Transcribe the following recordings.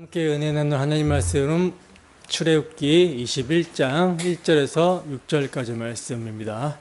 함께 은혜 나눌 하나님 말씀은 출애굽기 21장 1절에서 6절까지 말씀입니다.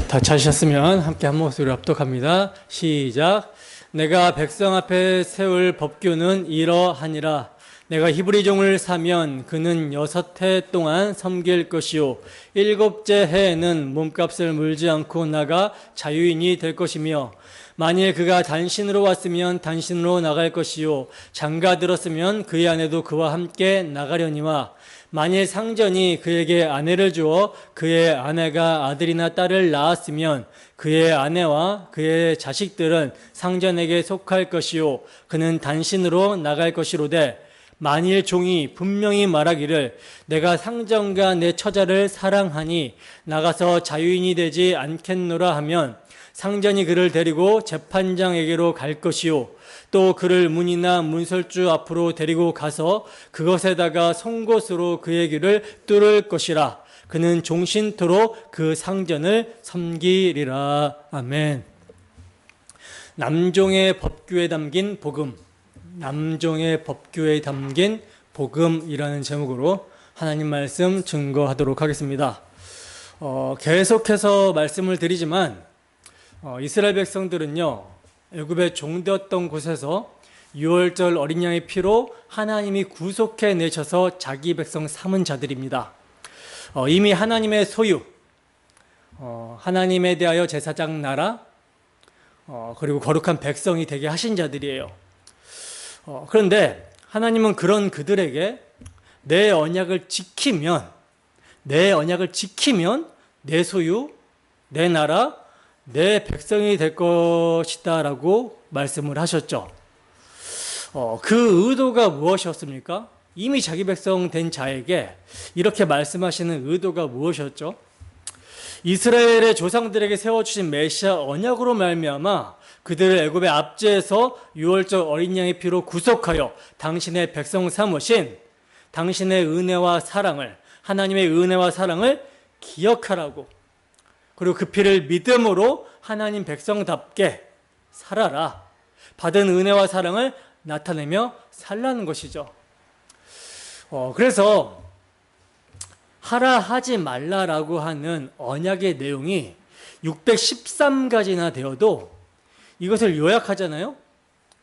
다 찾으셨으면 함께 한 목소리로 합독합니다. 시작. 내가 백성 앞에 세울 법규는 이러하니라. 내가 히브리 종을 사면 그는 6해 동안 섬길 것이요 7째 해에는 몸값을 물지 않고 나가 자유인이 될 것이며, 만일 그가 단신으로 왔으면 단신으로 나갈 것이요 장가 들었으면 그의 아내도 그와 함께 나가려니와, 만일 상전이 그에게 아내를 주어 그의 아내가 아들이나 딸을 낳았으면 그의 아내와 그의 자식들은 상전에게 속할 것이요 그는 단신으로 나갈 것이로되, 만일 종이 분명히 말하기를 내가 상전과 내 처자를 사랑하니 나가서 자유인이 되지 않겠노라 하면, 상전이 그를 데리고 재판장에게로 갈 것이요 또 그를 문이나 문설주 앞으로 데리고 가서 그것에다가 송곳으로 그의 귀를 뚫을 것이라. 그는 종신토록 그 상전을 섬기리라. 아멘. 남종의 법규에 담긴 복음, 남종의 법규에 담긴 복음이라는 제목으로 하나님 말씀 증거하도록 하겠습니다. 계속해서 말씀을 드리지만 이스라엘 백성들은요, 애굽에 종되었던 곳에서 유월절 어린 양의 피로 하나님이 구속해 내셔서 자기 백성 삼은 자들입니다. 이미 하나님의 소유, 하나님에 대하여 제사장 나라, 그리고 거룩한 백성이 되게 하신 자들이에요. 그런데 하나님은 그런 그들에게 내 언약을 지키면 내 소유, 내 나라, 내 백성이 될 것이다 라고 말씀을 하셨죠. 그 의도가 무엇이었습니까? 이미 자기 백성 된 자에게 이렇게 말씀하시는 의도가 무엇이었죠? 이스라엘의 조상들에게 세워주신 메시아 언약으로 말미암아 그들을 애굽의 압제에서 유월절 어린 양의 피로 구속하여 당신의 백성 삼으신 당신의 은혜와 사랑을, 하나님의 은혜와 사랑을 기억하라고, 그리고 그 피를 믿음으로 하나님 백성답게 살아라, 받은 은혜와 사랑을 나타내며 살라는 것이죠. 그래서 하라 하지 말라라고 하는 언약의 내용이 613가지나 되어도 이것을 요약하잖아요.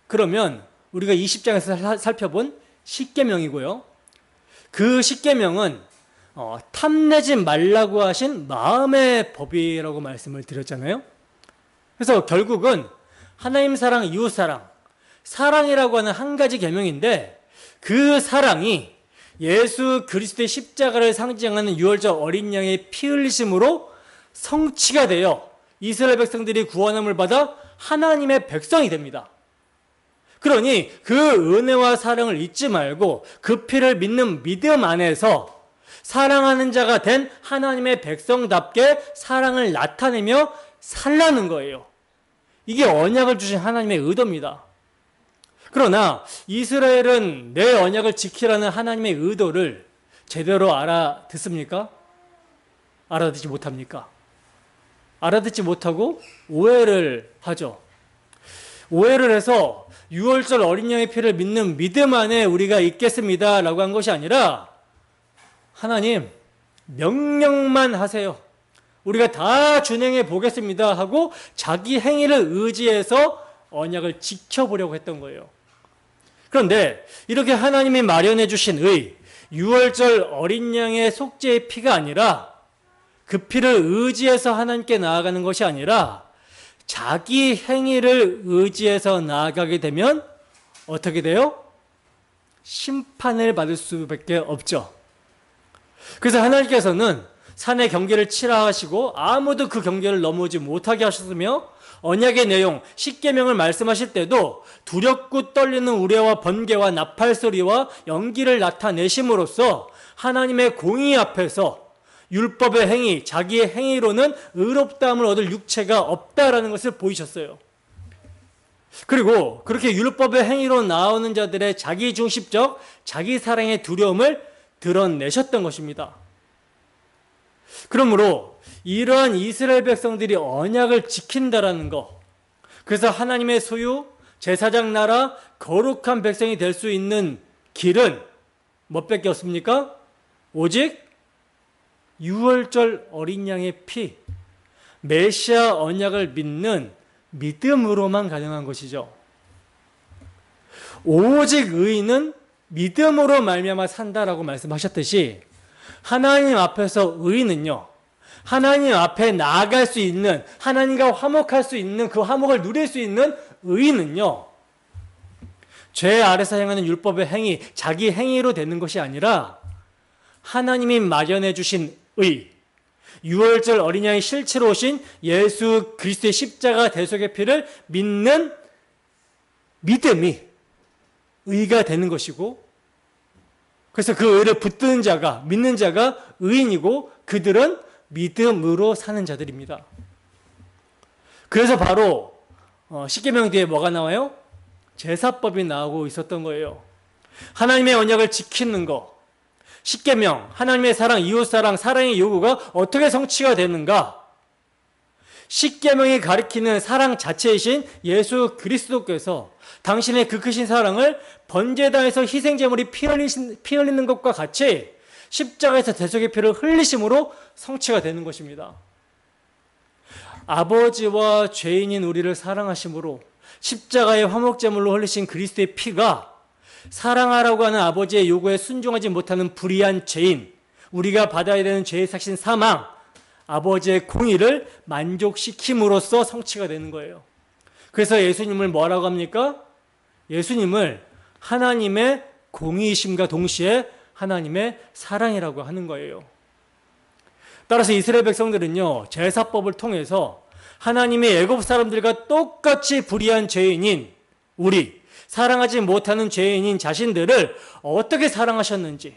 그러면 우리가 20장에서 살펴본 십계명이고요, 그 십계명은 탐내지 말라고 하신 마음의 법이라고 말씀을 드렸잖아요. 그래서 결국은 하나님 사랑, 이웃 사랑, 사랑이라고 하는 한 가지 계명인데, 그 사랑이 예수 그리스도의 십자가를 상징하는 유월절 어린 양의 피 흘리심으로 성취가 되어 이스라엘 백성들이 구원함을 받아 하나님의 백성이 됩니다. 그러니 그 은혜와 사랑을 잊지 말고 그 피를 믿는 믿음 안에서 사랑하는 자가 된 하나님의 백성답게 사랑을 나타내며 살라는 거예요. 이게 언약을 주신 하나님의 의도입니다. 그러나 이스라엘은 내 언약을 지키라는 하나님의 의도를 제대로 알아듣습니까? 알아듣지 못합니까? 알아듣지 못하고 오해를 하죠. 오해를 해서 유월절 어린 양의 피를 믿는 믿음 안에 우리가 있겠습니다 라고 한 것이 아니라, 하나님 명령만 하세요, 우리가 다 준행해 보겠습니다 하고 자기 행위를 의지해서 언약을 지켜보려고 했던 거예요. 그런데 이렇게 하나님이 마련해 주신 유월절 어린 양의 속죄의 피가 아니라, 그 피를 의지해서 하나님께 나아가는 것이 아니라 자기 행위를 의지해서 나아가게 되면 어떻게 돼요? 심판을 받을 수밖에 없죠. 그래서 하나님께서는 산의 경계를 치라 하시고 아무도 그 경계를 넘어오지 못하게 하셨으며, 언약의 내용, 십계명을 말씀하실 때도 두렵고 떨리는 우레와 번개와 나팔 소리와 연기를 나타내심으로써 하나님의 공의 앞에서 율법의 행위, 자기의 행위로는 의롭다함을 얻을 육체가 없다라는 것을 보이셨어요. 그리고 그렇게 율법의 행위로 나오는 자들의 자기중심적, 자기 사랑의 두려움을 드러내셨던 것입니다. 그러므로 이러한 이스라엘 백성들이 언약을 지킨다라는 거, 그래서 하나님의 소유, 제사장 나라, 거룩한 백성이 될 수 있는 길은 뭐밖에 없습니까? 오직 유월절 어린 양의 피, 메시아 언약을 믿는 믿음으로만 가능한 것이죠. 오직 의인은 믿음으로 말미암아 산다라고 말씀하셨듯이, 하나님 앞에서 의인은요, 하나님 앞에 나아갈 수 있는, 하나님과 화목할 수 있는, 그 화목을 누릴 수 있는 의인은요, 죄 아래서 행하는 율법의 행위, 자기 행위로 되는 것이 아니라 하나님이 마련해 주신 의, 유월절 어린 양의 실체로 오신 예수 그리스도의 십자가 대속의 피를 믿는 믿음이 의가 되는 것이고, 그래서 그 의를 붙드는 자가, 믿는 자가 의인이고, 그들은 믿음으로 사는 자들입니다. 그래서 바로 십계명 뒤에 뭐가 나와요? 제사법이 나오고 있었던 거예요. 하나님의 언약을 지키는 거, 십계명, 하나님의 사랑, 이웃사랑, 사랑의 요구가 어떻게 성취가 되는가? 십계명이 가리키는 사랑 자체이신 예수 그리스도께서 당신의 그 크신 사랑을 번제단에서 희생제물이 피 흘리는 것과 같이 십자가에서 대속의 피를 흘리심으로 성취가 되는 것입니다. 아버지와 죄인인 우리를 사랑하심으로 십자가의 화목제물로 흘리신 그리스도의 피가 사랑하라고 하는 아버지의 요구에 순종하지 못하는 불의한 죄인, 우리가 받아야 되는 죄의 삭신 사망, 아버지의 공의를 만족시킴으로써 성취가 되는 거예요. 그래서 예수님을 뭐라고 합니까? 예수님을 하나님의 공의이심과 동시에 하나님의 사랑이라고 하는 거예요. 따라서 이스라엘 백성들은요, 제사법을 통해서 하나님의 애굽 사람들과 똑같이 불의한 죄인인 우리, 사랑하지 못하는 죄인인 자신들을 어떻게 사랑하셨는지,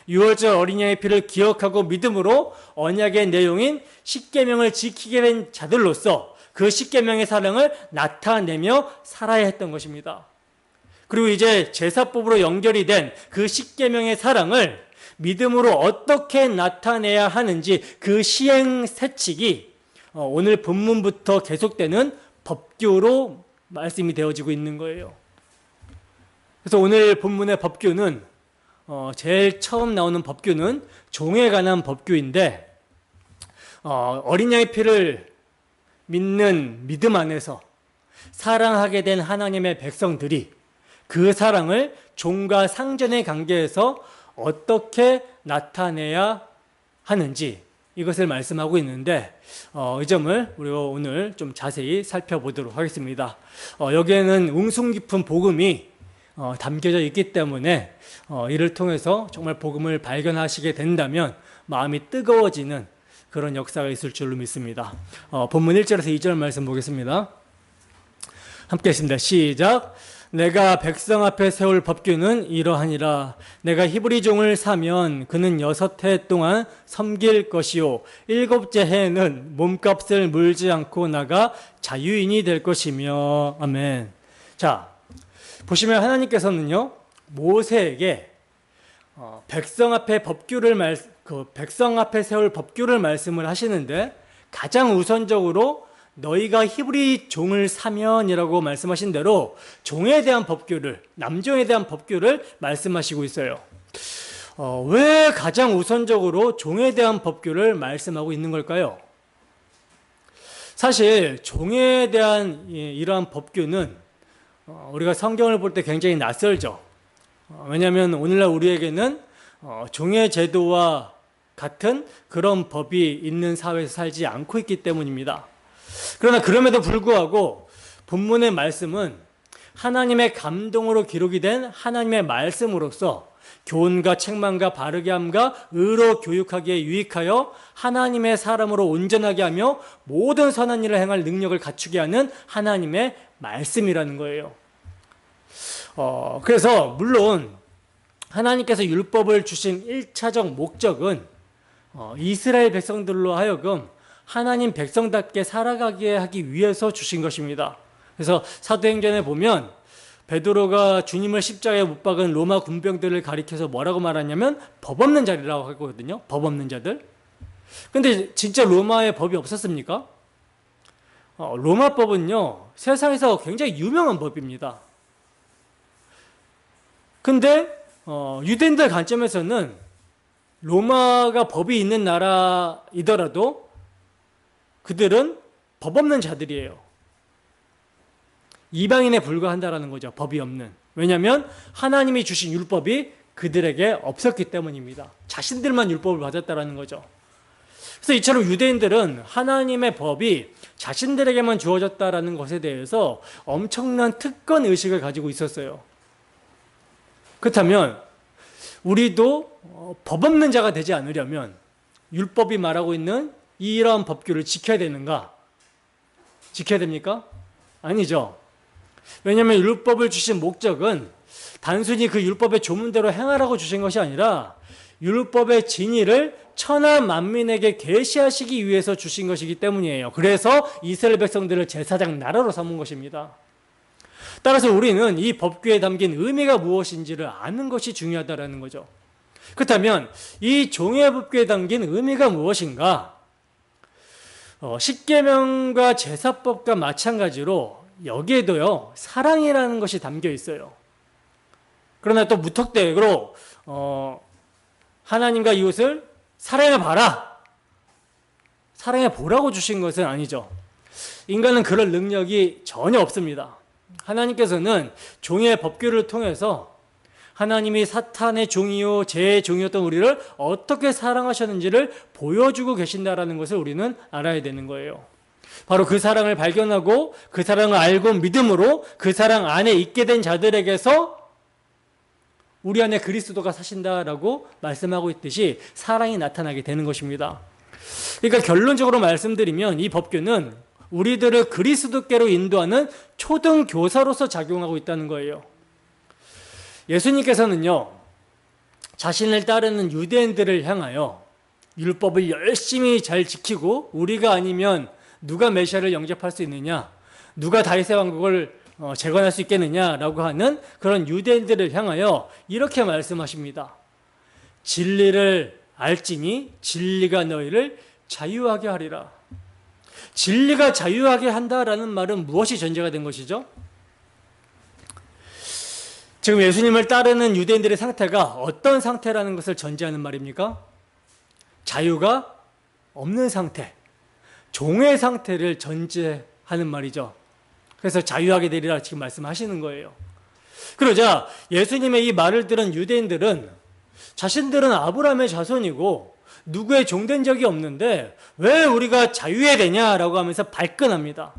유월절 어린 양의 피를 기억하고 믿음으로 언약의 내용인 십계명을 지키게 된 자들로서 그 십계명의 사랑을 나타내며 살아야 했던 것입니다. 그리고 이제 제사법으로 연결이 된 그 십계명의 사랑을 믿음으로 어떻게 나타내야 하는지 그 시행 세칙이 오늘 본문부터 계속되는 법규로 말씀이 되어지고 있는 거예요. 그래서 오늘 본문의 법규는 제일 처음 나오는 법규는 종에 관한 법규인데, 어린 양의 피를 믿는 믿음 안에서 사랑하게 된 하나님의 백성들이 그 사랑을 종과 상전의 관계에서 어떻게 나타내야 하는지 이것을 말씀하고 있는데, 이 점을 우리가 오늘 좀 자세히 살펴보도록 하겠습니다. 여기에는 웅숭 깊은 복음이 담겨져 있기 때문에 이를 통해서 정말 복음을 발견하시게 된다면 마음이 뜨거워지는 그런 역사가 있을 줄로 믿습니다. 본문 1절에서 2절 말씀 보겠습니다. 함께 했습니다. 시작. 내가 백성 앞에 세울 법규는 이러하니라. 내가 히브리 종을 사면 그는 6해 동안 섬길 것이요 7째 해에는 몸값을 물지 않고 나가 자유인이 될 것이며. 아멘. 자, 보시면 하나님께서는요, 모세에게 백성 앞에 백성 앞에 세울 법규를 말씀을 하시는데, 가장 우선적으로 너희가 히브리 종을 사면이라고 말씀하신 대로 종에 대한 법규를, 남종에 대한 법규를 말씀하시고 있어요. 왜 가장 우선적으로 종에 대한 법규를 말씀하고 있는 걸까요? 사실 종에 대한 이러한 법규는 우리가 성경을 볼 때 굉장히 낯설죠. 왜냐하면 오늘날 우리에게는 종의 제도와 같은 그런 법이 있는 사회에서 살지 않고 있기 때문입니다. 그러나 그럼에도 불구하고 본문의 말씀은 하나님의 감동으로 기록이 된 하나님의 말씀으로서 교훈과 책망과 바르게 함과 의로 교육하기에 유익하여 하나님의 사람으로 온전하게 하며 모든 선한 일을 행할 능력을 갖추게 하는 하나님의 말씀이라는 거예요. 그래서 물론 하나님께서 율법을 주신 1차적 목적은 이스라엘 백성들로 하여금 하나님 백성답게 살아가게 하기 위해서 주신 것입니다. 그래서 사도행전에 보면 베드로가 주님을 십자가에 못 박은 로마 군병들을 가리켜서 뭐라고 말하냐면 법 없는 자리라고 하거든요. 법 없는 자들. 근데 진짜 로마에 법이 없었습니까? 로마 법은요, 세상에서 굉장히 유명한 법입니다. 근데 유대인들 관점에서는 로마가 법이 있는 나라이더라도 그들은 법 없는 자들이에요. 이방인에 불과한다라는 거죠. 법이 없는. 왜냐하면 하나님이 주신 율법이 그들에게 없었기 때문입니다. 자신들만 율법을 받았다라는 거죠. 그래서 이처럼 유대인들은 하나님의 법이 자신들에게만 주어졌다라는 것에 대해서 엄청난 특권 의식을 가지고 있었어요. 그렇다면 우리도 법 없는 자가 되지 않으려면 율법이 말하고 있는 이러한 법규를 지켜야 되는가? 지켜야 됩니까? 아니죠. 왜냐하면 율법을 주신 목적은 단순히 그 율법의 조문대로 행하라고 주신 것이 아니라 율법의 진리를 천하 만민에게 계시하시기 위해서 주신 것이기 때문이에요. 그래서 이스라엘 백성들을 제사장 나라로 삼은 것입니다. 따라서 우리는 이 법규에 담긴 의미가 무엇인지를 아는 것이 중요하다는 거죠. 그렇다면 이 종의 법규에 담긴 의미가 무엇인가? 십계명과 제사법과 마찬가지로 여기에도요, 사랑이라는 것이 담겨 있어요. 그러나 또 무턱대고로 하나님과 이웃을 사랑해 봐라, 사랑해 보라고 주신 것은 아니죠. 인간은 그럴 능력이 전혀 없습니다. 하나님께서는 종의 법규를 통해서 하나님이 사탄의 종이요 죄의 종이었던 우리를 어떻게 사랑하셨는지를 보여주고 계신다라는 것을 우리는 알아야 되는 거예요. 바로 그 사랑을 발견하고 그 사랑을 알고 믿음으로 그 사랑 안에 있게 된 자들에게서 우리 안에 그리스도가 사신다라고 말씀하고 있듯이 사랑이 나타나게 되는 것입니다. 그러니까 결론적으로 말씀드리면 이 법규는 우리들을 그리스도께로 인도하는 초등 교사로서 작용하고 있다는 거예요. 예수님께서는요, 자신을 따르는 유대인들을 향하여 율법을 열심히 잘 지키고 우리가 아니면 누가 메시아를 영접할 수 있느냐, 누가 다윗의 왕국을 재건할 수 있겠느냐라고 하는 그런 유대인들을 향하여 이렇게 말씀하십니다. 진리를 알지니 진리가 너희를 자유하게 하리라. 진리가 자유하게 한다라는 말은 무엇이 전제가 된 것이죠? 지금 예수님을 따르는 유대인들의 상태가 어떤 상태라는 것을 전제하는 말입니까? 자유가 없는 상태, 종의 상태를 전제하는 말이죠. 그래서 자유하게 되리라 지금 말씀하시는 거예요. 그러자 예수님의 이 말을 들은 유대인들은 자신들은 아브라함의 자손이고 누구의 종된 적이 없는데 왜 우리가 자유해야 되냐라고 하면서 발끈합니다.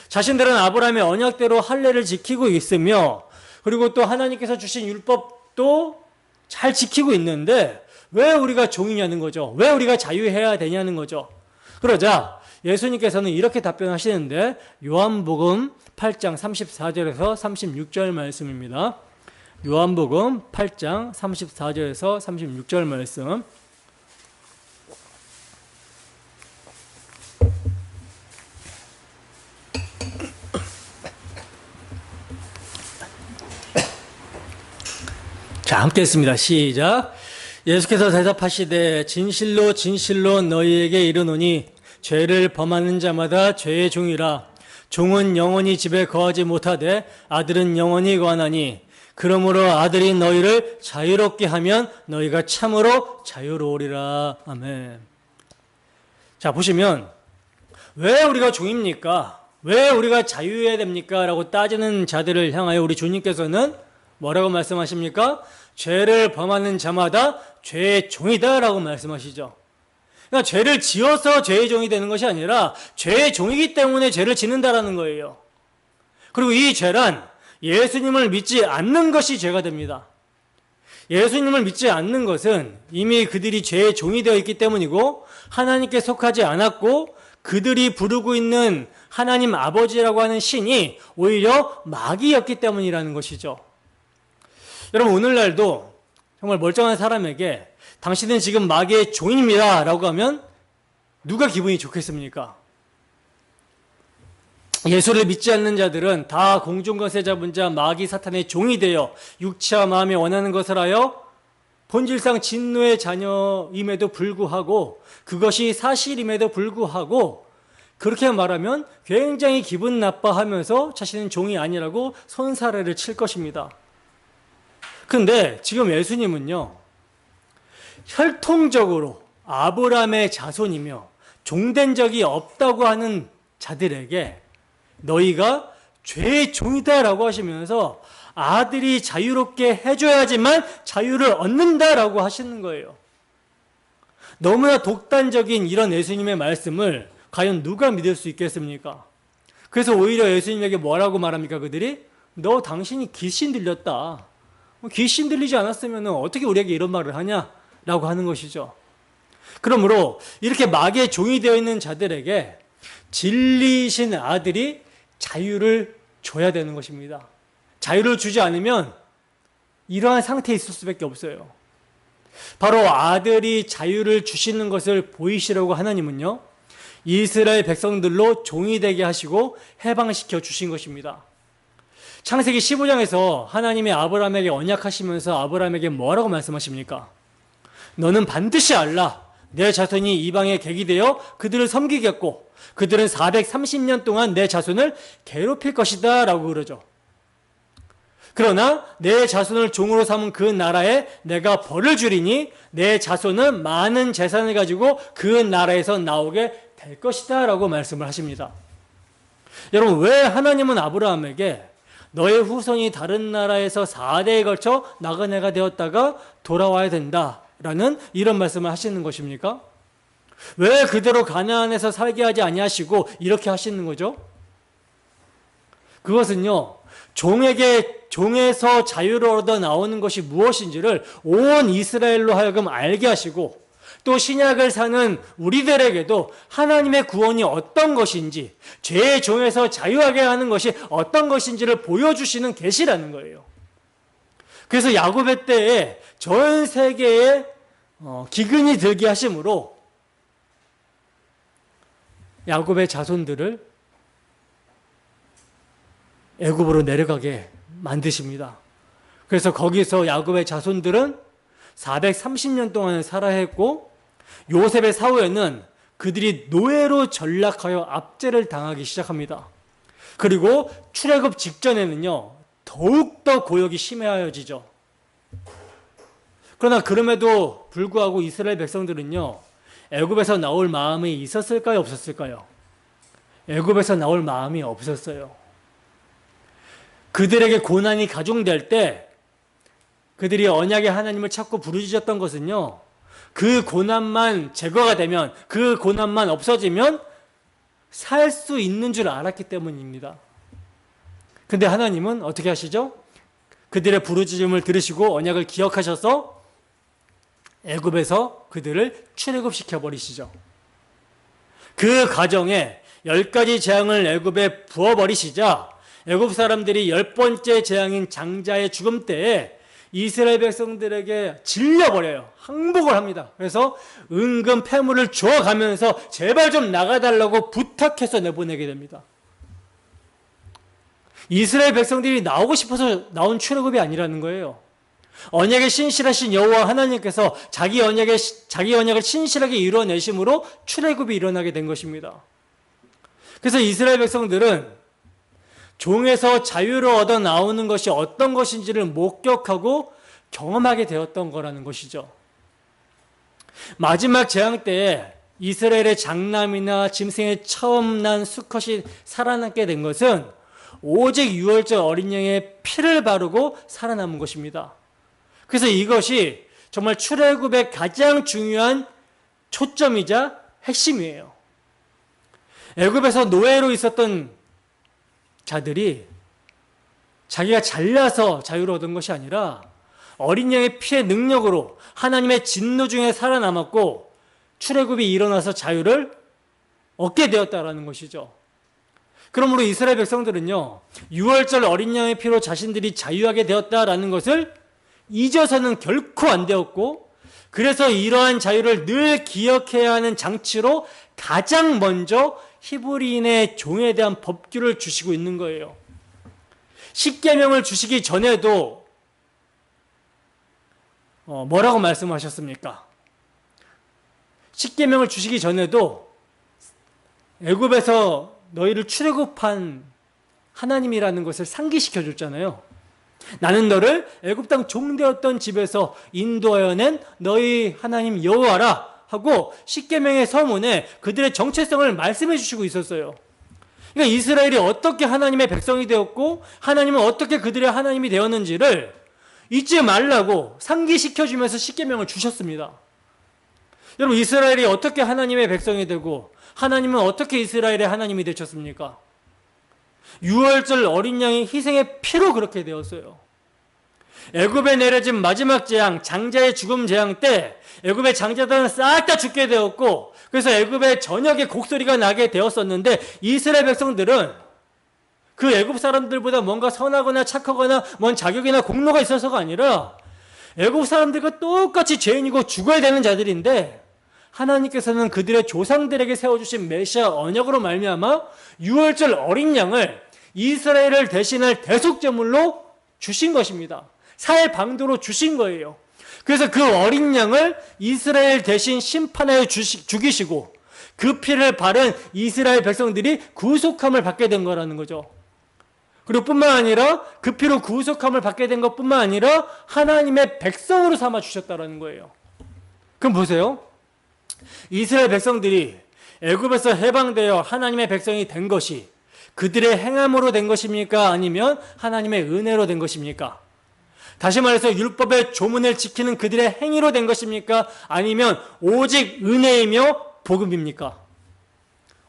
자신들은 아브라함의 언약대로 할례를 지키고 있으며 그리고 또 하나님께서 주신 율법도 잘 지키고 있는데 왜 우리가 종이냐는 거죠. 왜 우리가 자유해야 되냐는 거죠. 그러자 예수님께서는 이렇게 답변하시는데 요한복음 8장 34절에서 36절 말씀입니다. 요한복음 8장 34절에서 36절 말씀. 자, 함께 했습니다. 시작. 예수께서 대답하시되 진실로 진실로 너희에게 이르노니 죄를 범하는 자마다 죄의 종이라. 종은 영원히 집에 거하지 못하되 아들은 영원히 거하나니 그러므로 아들이 너희를 자유롭게 하면 너희가 참으로 자유로우리라. 아멘. 자, 보시면 왜 우리가 종입니까? 왜 우리가 자유해야 됩니까? 라고 따지는 자들을 향하여 우리 주님께서는 뭐라고 말씀하십니까? 죄를 범하는 자마다 죄의 종이다 라고 말씀하시죠. 그러니까 죄를 지어서 죄의 종이 되는 것이 아니라 죄의 종이기 때문에 죄를 짓는다라는 거예요. 그리고 이 죄란 예수님을 믿지 않는 것이 죄가 됩니다. 예수님을 믿지 않는 것은 이미 그들이 죄의 종이 되어 있기 때문이고 하나님께 속하지 않았고 그들이 부르고 있는 하나님 아버지라고 하는 신이 오히려 마귀였기 때문이라는 것이죠. 여러분, 오늘날도 정말 멀쩡한 사람에게 당신은 지금 마귀의 종입니다 라고 하면 누가 기분이 좋겠습니까? 예수를 믿지 않는 자들은 다 공중거세 잡은 자 마귀 사탄의 종이 되어 육체와 마음에 원하는 것을 하여 본질상 진노의 자녀임에도 불구하고 그것이 사실임에도 불구하고 그렇게 말하면 굉장히 기분 나빠하면서 자신은 종이 아니라고 손사래를 칠 것입니다. 근데 지금 예수님은요, 혈통적으로 아브라함의 자손이며 종된 적이 없다고 하는 자들에게 너희가 죄의 종이다라고 하시면서 아들이 자유롭게 해줘야지만 자유를 얻는다라고 하시는 거예요. 너무나 독단적인 이런 예수님의 말씀을 과연 누가 믿을 수 있겠습니까? 그래서 오히려 예수님에게 뭐라고 말합니까? 그들이 너 당신이 귀신 들렸다. 귀신 들리지 않았으면 어떻게 우리에게 이런 말을 하냐? 라고 하는 것이죠. 그러므로 이렇게 마귀의 종이 되어 있는 자들에게 진리이신 아들이 자유를 줘야 되는 것입니다. 자유를 주지 않으면 이러한 상태에 있을 수밖에 없어요. 바로 아들이 자유를 주시는 것을 보이시려고 하나님은요, 이스라엘 백성들로 종이 되게 하시고 해방시켜 주신 것입니다. 창세기 15장에서 하나님이 아브라함에게 언약하시면서 아브라함에게 뭐라고 말씀하십니까? 너는 반드시 알라. 내 자손이 이방에 객이 되어 그들을 섬기겠고 그들은 430년 동안 내 자손을 괴롭힐 것이다 라고 그러죠. 그러나 내 자손을 종으로 삼은 그 나라에 내가 벌을 주리니 내 자손은 많은 재산을 가지고 그 나라에서 나오게 될 것이다 라고 말씀을 하십니다. 여러분, 왜 하나님은 아브라함에게 너의 후손이 다른 나라에서 4대에 걸쳐 나그네가 되었다가 돌아와야 된다라는 이런 말씀을 하시는 것입니까? 왜 그대로 가나안에서 살게 하지 아니하시고 이렇게 하시는 거죠? 그것은요, 종에서 자유를 얻어 나오는 것이 무엇인지를 온 이스라엘로 하여금 알게 하시고 또 신약을 사는 우리들에게도 하나님의 구원이 어떤 것인지, 죄의 종에서 자유하게 하는 것이 어떤 것인지를 보여주시는 계시라는 거예요. 그래서 야곱의 때에 전 세계에 기근이 들게 하심으로 야곱의 자손들을 애굽으로 내려가게 만드십니다. 그래서 거기서 야곱의 자손들은 430년 동안 살아야 했고 요셉의 사후에는 그들이 노예로 전락하여 압제를 당하기 시작합니다. 그리고 출애굽 직전에는요, 더욱더 고역이 심해하여지죠. 그러나 그럼에도 불구하고 이스라엘 백성들은요, 애굽에서 나올 마음이 있었을까요? 없었을까요? 애굽에서 나올 마음이 없었어요. 그들에게 고난이 가중될 때 그들이 언약의 하나님을 찾고 부르짖었던 것은요, 그 고난만 제거가 되면, 그 고난만 없어지면 살 수 있는 줄 알았기 때문입니다. 근데 하나님은 어떻게 하시죠? 그들의 부르짖음을 들으시고 언약을 기억하셔서 애굽에서 그들을 출애굽시켜 버리시죠. 그 과정에 10가지 재앙을 애굽에 부어버리시자 애굽 사람들이 10번째 재앙인 장자의 죽음 때에 이스라엘 백성들에게 질려버려요. 항복을 합니다. 그래서 은근 폐물을 줘가면서 제발 좀 나가달라고 부탁해서 내보내게 됩니다. 이스라엘 백성들이 나오고 싶어서 나온 출애굽이 아니라는 거예요. 언약에 신실하신 여호와 하나님께서 자기 언약을 신실하게 이루어내심으로 출애굽이 일어나게 된 것입니다. 그래서 이스라엘 백성들은 종에서 자유를 얻어 나오는 것이 어떤 것인지를 목격하고 경험하게 되었던 거라는 것이죠. 마지막 재앙 때에 이스라엘의 장남이나 짐승의 처음 난 수컷이 살아남게 된 것은 오직 유월절 어린 양의 피를 바르고 살아남은 것입니다. 그래서 이것이 정말 출애굽의 가장 중요한 초점이자 핵심이에요. 애굽에서 노예로 있었던 자들이 자기가 잘나서 자유를 얻은 것이 아니라 어린 양의 피의 능력으로 하나님의 진노 중에 살아남았고 출애굽이 일어나서 자유를 얻게 되었다라는 것이죠. 그러므로 이스라엘 백성들은요, 유월절 어린 양의 피로 자신들이 자유하게 되었다라는 것을 잊어서는 결코 안 되었고, 그래서 이러한 자유를 늘 기억해야 하는 장치로 가장 먼저 히브리인의 종에 대한 법규를 주시고 있는 거예요. 십계명을 주시기 전에도 뭐라고 말씀하셨습니까? 십계명을 주시기 전에도 애굽에서 너희를 출애굽한 하나님이라는 것을 상기시켜 줬잖아요. 나는 너를 애굽 땅 종되었던 집에서 인도하여 낸 너희 하나님 여호와라 하고 십계명의 서문에 그들의 정체성을 말씀해 주시고 있었어요. 그러니까 이스라엘이 어떻게 하나님의 백성이 되었고 하나님은 어떻게 그들의 하나님이 되었는지를 잊지 말라고 상기시켜 주면서 십계명을 주셨습니다. 여러분, 이스라엘이 어떻게 하나님의 백성이 되고 하나님은 어떻게 이스라엘의 하나님이 되셨습니까? 유월절 어린 양의 희생의 피로 그렇게 되었어요. 애굽에 내려진 마지막 재앙, 장자의 죽음 재앙 때 애굽의 장자들은 싹 다 죽게 되었고, 그래서 애굽의 전역에 곡소리가 나게 되었었는데 이스라엘 백성들은 그 애굽 사람들보다 뭔가 선하거나 착하거나 뭔 자격이나 공로가 있어서가 아니라 애굽 사람들과 똑같이 죄인이고 죽어야 되는 자들인데 하나님께서는 그들의 조상들에게 세워주신 메시아 언약으로 말미암아 유월절 어린 양을 이스라엘을 대신할 대속제물로 주신 것입니다. 살 방도로 주신 거예요. 그래서 그 어린 양을 이스라엘 대신 심판하여 죽이시고 그 피를 바른 이스라엘 백성들이 구속함을 받게 된 거라는 거죠. 그리고 뿐만 아니라 그 피로 구속함을 받게 된 것뿐만 아니라 하나님의 백성으로 삼아 주셨다는 거예요. 그럼 보세요. 이스라엘 백성들이 애굽에서 해방되어 하나님의 백성이 된 것이 그들의 행함으로 된 것입니까? 아니면 하나님의 은혜로 된 것입니까? 다시 말해서 율법의 조문을 지키는 그들의 행위로 된 것입니까? 아니면 오직 은혜이며 복음입니까?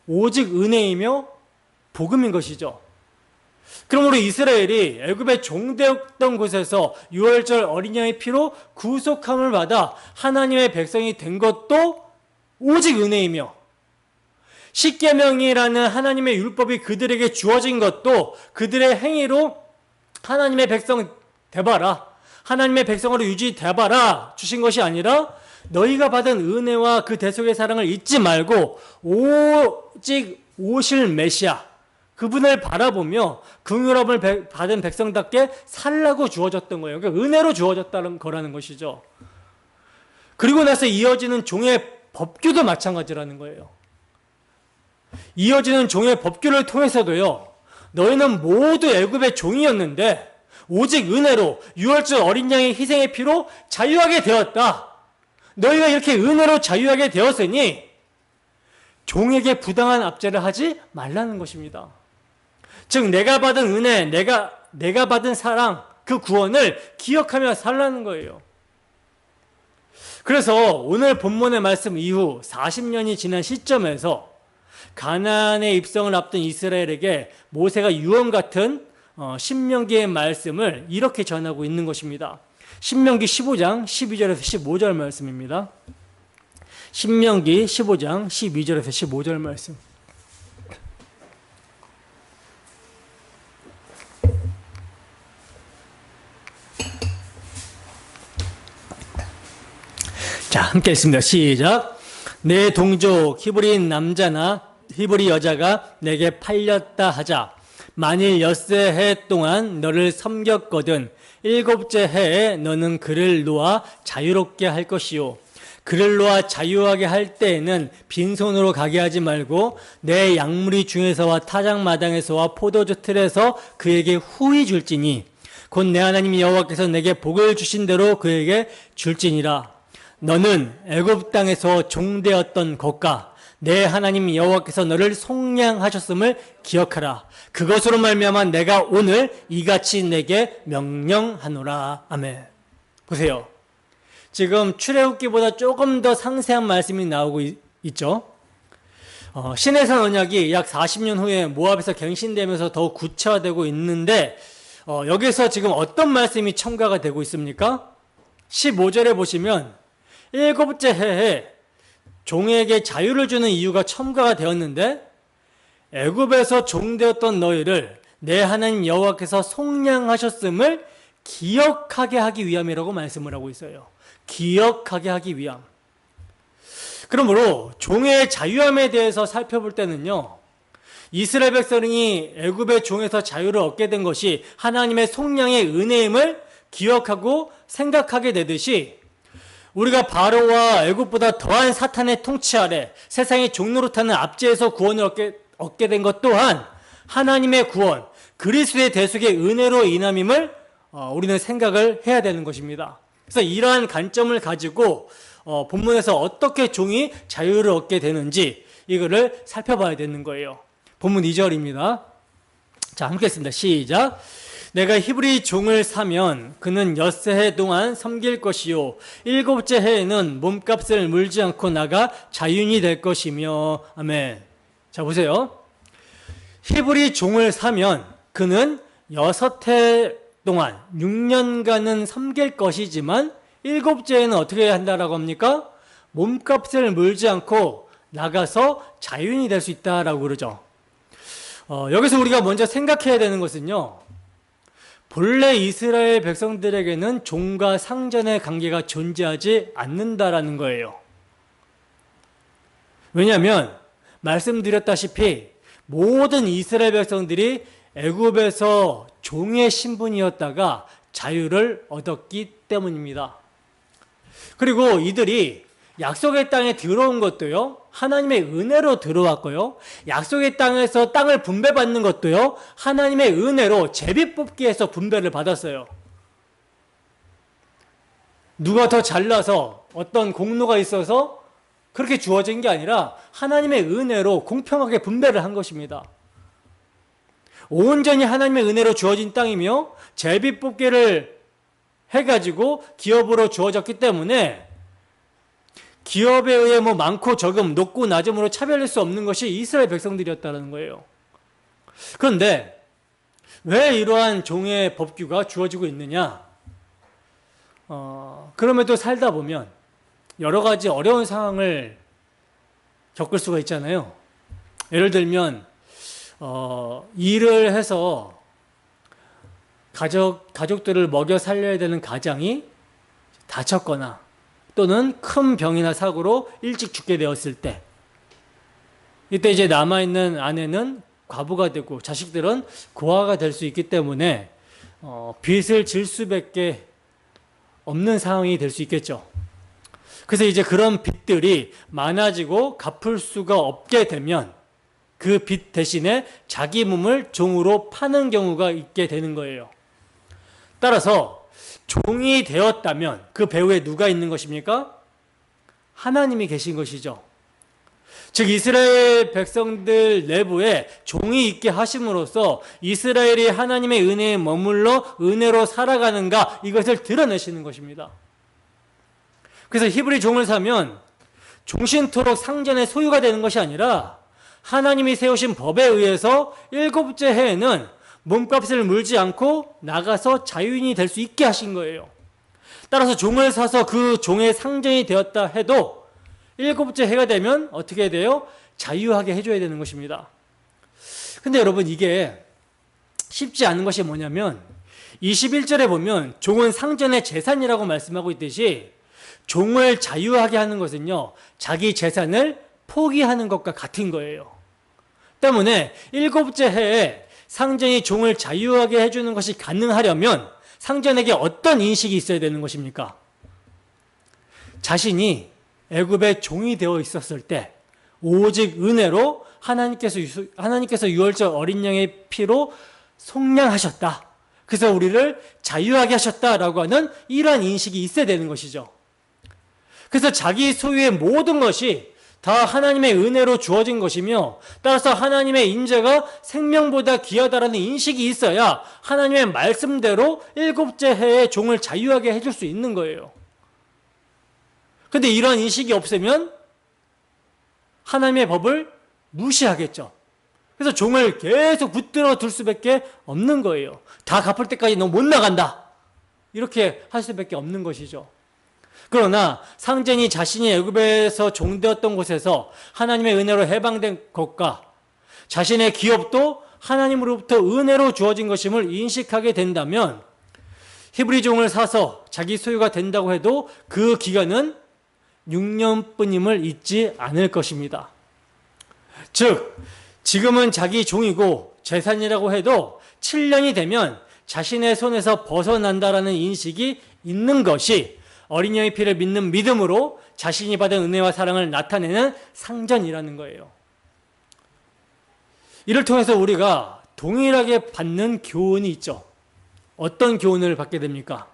오직 은혜이며 복음인 것이죠. 그러므로 이스라엘이 애굽의 종되었던 곳에서 유월절 어린 양의 피로 구속함을 받아 하나님의 백성이 된 것도 오직 은혜이며, 십계명이라는 하나님의 율법이 그들에게 주어진 것도 그들의 행위로 하나님의 백성 되봐라, 하나님의 백성으로 유지되봐라 주신 것이 아니라 너희가 받은 은혜와 그 대속의 사랑을 잊지 말고 오직 오실 메시아 그분을 바라보며 긍휼함을 받은 백성답게 살라고 주어졌던 거예요. 그러니까 은혜로 주어졌다는 거라는 것이죠. 그리고 나서 이어지는 종의 법규도 마찬가지라는 거예요. 이어지는 종의 법규를 통해서도요, 너희는 모두 애굽의 종이었는데 오직 은혜로 유월절 어린 양의 희생의 피로 자유하게 되었다. 너희가 이렇게 은혜로 자유하게 되었으니 종에게 부당한 압제를 하지 말라는 것입니다. 즉 내가 받은 은혜, 내가 받은 사랑, 그 구원을 기억하며 살라는 거예요. 그래서 오늘 본문의 말씀 이후 40년이 지난 시점에서 가나안에 입성을 앞둔 이스라엘에게 모세가 유언 같은 신명기의 말씀을 이렇게 전하고 있는 것입니다. 신명기 15장 12절에서 15절 말씀입니다. 신명기 15장 12절에서 15절 말씀. 자, 함께 읽습니다. 시작. 내 동족 히브리인 남자나 히브리 여자가 내게 팔렸다 하자. 만일 엿새 해 동안 너를 섬겼거든 일곱째 해에 너는 그를 놓아 자유롭게 할 것이요. 그를 놓아 자유하게 할 때에는 빈손으로 가게 하지 말고 내 양무리 중에서와 타작마당에서와 포도주 틀에서 그에게 후히 줄지니 곧 내 하나님 여호와께서 내게 복을 주신 대로 그에게 줄지니라. 너는 애굽 땅에서 종되었던 것과 내 하나님 여호와께서 너를 속량하셨음을 기억하라. 그것으로 말미암아 내가 오늘 이같이 내게 명령하노라. 아멘. 보세요. 지금 출애굽기보다 조금 더 상세한 말씀이 나오고 있죠. 시내산 언약이 약 40년 후에 모압에서 갱신되면서 더욱 구체화되고 있는데 여기서 지금 어떤 말씀이 첨가가 되고 있습니까? 15절에 보시면 일곱째 해에 종에게 자유를 주는 이유가 첨가가 되었는데 애굽에서 종되었던 너희를 내 하나님 여호와께서 속량하셨음을 기억하게 하기 위함이라고 말씀을 하고 있어요. 기억하게 하기 위함. 그러므로 종의 자유함에 대해서 살펴볼 때는요, 이스라엘 백성이 애굽의 종에서 자유를 얻게 된 것이 하나님의 속량의 은혜임을 기억하고 생각하게 되듯이 우리가 바로와 애굽보다 더한 사탄의 통치 아래 세상의 종노릇하는 압제에서 구원을 얻게 된 것 또한 하나님의 구원, 그리스도의 대속의 은혜로 인함임을 우리는 생각을 해야 되는 것입니다. 그래서 이러한 관점을 가지고 본문에서 어떻게 종이 자유를 얻게 되는지 이거를 살펴봐야 되는 거예요. 본문 2절입니다. 자, 함께 했습니다. 시작. 내가 히브리 종을 사면 그는 엿새 동안 섬길 것이요 일곱째 해에는 몸값을 물지 않고 나가 자유인이 될 것이며. 아멘. 자, 보세요. 히브리 종을 사면 그는 6해 동안 6년간은 섬길 것이지만 일곱째에는 어떻게 한다라고 합니까? 몸값을 물지 않고 나가서 자유인이 될 수 있다라고 그러죠. 여기서 우리가 먼저 생각해야 되는 것은요, 본래 이스라엘 백성들에게는 종과 상전의 관계가 존재하지 않는다라는 거예요. 왜냐하면 말씀드렸다시피 모든 이스라엘 백성들이 애굽에서 종의 신분이었다가 자유를 얻었기 때문입니다. 그리고 이들이 약속의 땅에 들어온 것도요, 하나님의 은혜로 들어왔고요, 약속의 땅에서 땅을 분배받는 것도요, 하나님의 은혜로 제비뽑기에서 분배를 받았어요. 누가 더 잘나서 어떤 공로가 있어서 그렇게 주어진 게 아니라 하나님의 은혜로 공평하게 분배를 한 것입니다. 온전히 하나님의 은혜로 주어진 땅이며 제비뽑기를 해가지고 기업으로 주어졌기 때문에 기업에 의해 많고 적음, 높고 낮음으로 차별할 수 없는 것이 이스라엘 백성들이었다는 거예요. 그런데 왜 이러한 종의 법규가 주어지고 있느냐? 그럼에도 살다 보면 여러 가지 어려운 상황을 겪을 수가 있잖아요. 예를 들면 일을 해서 가족들을 먹여 살려야 되는 가장이 다쳤거나 또는 큰 병이나 사고로 일찍 죽게 되었을 때, 이때 이제 남아있는 아내는 과부가 되고 자식들은 고아가 될 수 있기 때문에 빚을 질 수밖에 없는 상황이 될 수 있겠죠. 그래서 이제 그런 빚들이 많아지고 갚을 수가 없게 되면 그 빚 대신에 자기 몸을 종으로 파는 경우가 있게 되는 거예요. 따라서 종이 되었다면 그 배후에 누가 있는 것입니까? 하나님이 계신 것이죠. 즉 이스라엘 백성들 내부에 종이 있게 하심으로써 이스라엘이 하나님의 은혜에 머물러 은혜로 살아가는가, 이것을 드러내시는 것입니다. 그래서 히브리 종을 사면 종신토록 상전의 소유가 되는 것이 아니라 하나님이 세우신 법에 의해서 일곱째 해에는 몸값을 물지 않고 나가서 자유인이 될 수 있게 하신 거예요. 따라서 종을 사서 그 종의 상전이 되었다 해도 일곱째 해가 되면 어떻게 돼요? 자유하게 해줘야 되는 것입니다. 근데 여러분, 이게 쉽지 않은 것이 뭐냐면 21절에 보면 종은 상전의 재산이라고 말씀하고 있듯이 종을 자유하게 하는 것은요, 자기 재산을 포기하는 것과 같은 거예요. 때문에 일곱째 해에 상전이 종을 자유하게 해주는 것이 가능하려면 상전에게 어떤 인식이 있어야 되는 것입니까? 자신이 애굽의 종이 되어 있었을 때 오직 은혜로 하나님께서 유월절 어린 양의 피로 속량하셨다. 그래서 우리를 자유하게 하셨다라고 하는 이러한 인식이 있어야 되는 것이죠. 그래서 자기 소유의 모든 것이 다 하나님의 은혜로 주어진 것이며, 따라서 하나님의 인자가 생명보다 귀하다라는 인식이 있어야 하나님의 말씀대로 일곱째 해에 종을 자유하게 해줄 수 있는 거예요. 그런데 이런 인식이 없으면 하나님의 법을 무시하겠죠. 그래서 종을 계속 붙들어 둘 수밖에 없는 거예요. 다 갚을 때까지 너 못 나간다, 이렇게 할 수밖에 없는 것이죠. 그러나 상전이 자신이 애굽에서 종되었던 곳에서 하나님의 은혜로 해방된 것과 자신의 기업도 하나님으로부터 은혜로 주어진 것임을 인식하게 된다면 히브리 종을 사서 자기 소유가 된다고 해도 그 기간은 6년뿐임을 잊지 않을 것입니다. 즉 지금은 자기 종이고 재산이라고 해도 7년이 되면 자신의 손에서 벗어난다라는 인식이 있는 것이 어린 양의 피를 믿는 믿음으로 자신이 받은 은혜와 사랑을 나타내는 상전이라는 거예요. 이를 통해서 우리가 동일하게 받는 교훈이 있죠. 어떤 교훈을 받게 됩니까?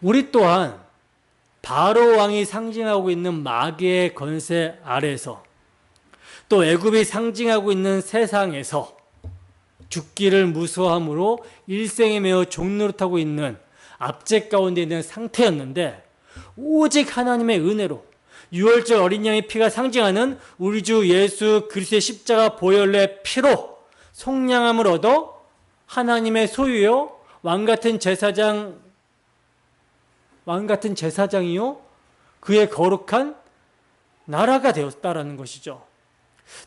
우리 또한 바로 왕이 상징하고 있는 마귀의 권세 아래에서, 또 애굽이 상징하고 있는 세상에서 죽기를 무서워함으로 일생에 매어 종노릇하고 있는 압제 가운데 있는 상태였는데, 오직 하나님의 은혜로 유월절 어린 양의 피가 상징하는 우리 주 예수 그리스도의 십자가 보혈의 피로 속량함을 얻어 하나님의 소유요 왕같은 제사장이요 그의 거룩한 나라가 되었다라는 것이죠.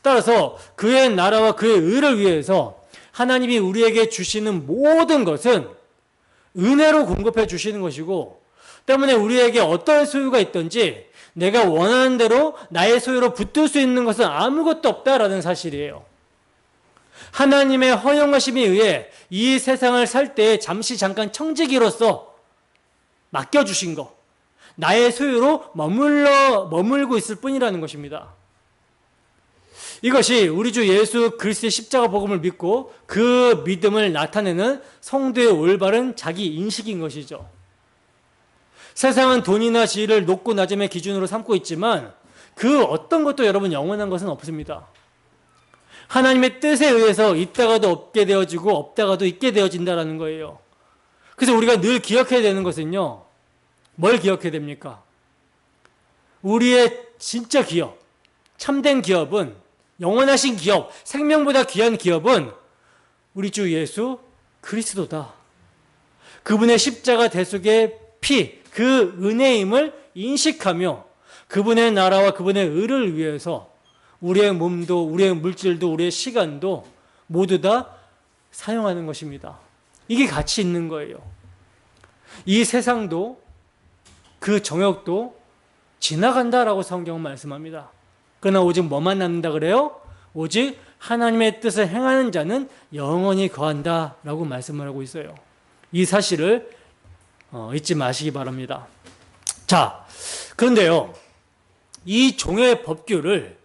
따라서 그의 나라와 그의 의를 위해서 하나님이 우리에게 주시는 모든 것은 은혜로 공급해 주시는 것이고, 때문에 우리에게 어떤 소유가 있든지 내가 원하는 대로 나의 소유로 붙들 수 있는 것은 아무것도 없다라는 사실이에요. 하나님의 허용하심에 의해 이 세상을 살 때 잠깐 청지기로서 맡겨주신 것, 나의 소유로 머물고 있을 뿐이라는 것입니다. 이것이 우리 주 예수 그리스도의 십자가 복음을 믿고 그 믿음을 나타내는 성도의 올바른 자기 인식인 것이죠. 세상은 돈이나 지위를 높고 낮음의 기준으로 삼고 있지만 그 어떤 것도 여러분 영원한 것은 없습니다. 하나님의 뜻에 의해서 있다가도 없게 되어지고 없다가도 있게 되어진다는 거예요. 그래서 우리가 늘 기억해야 되는 것은요, 뭘 기억해야 됩니까? 우리의 진짜 기업, 참된 기업은, 영원하신 기업, 생명보다 귀한 기업은 우리 주 예수 그리스도다. 그분의 십자가 대속의 피, 그 은혜임을 인식하며 그분의 나라와 그분의 의를 위해서 우리의 몸도, 우리의 물질도, 우리의 시간도 모두 다 사용하는 것입니다. 이게 가치 있는 거예요. 이 세상도 그 정욕도 지나간다라고 성경은 말씀합니다. 그러나 오직 뭐만 남는다 그래요? 오직 하나님의 뜻을 행하는 자는 영원히 거한다라고 말씀을 하고 있어요. 이 사실을 잊지 마시기 바랍니다. 자, 그런데요, 이 종의 법규를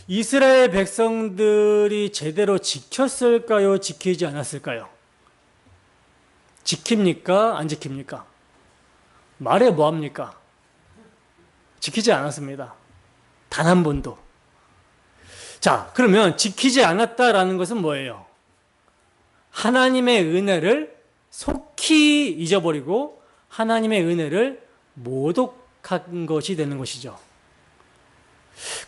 이스라엘 백성들이 제대로 지켰을까요? 지키지 않았을까요? 지킵니까? 안 지킵니까? 말해 뭐합니까? 지키지 않았습니다. 단 한 번도. 자, 그러면 지키지 않았다라는 것은 뭐예요? 하나님의 은혜를 속히 잊어버리고 하나님의 은혜를 모독한 것이 되는 것이죠.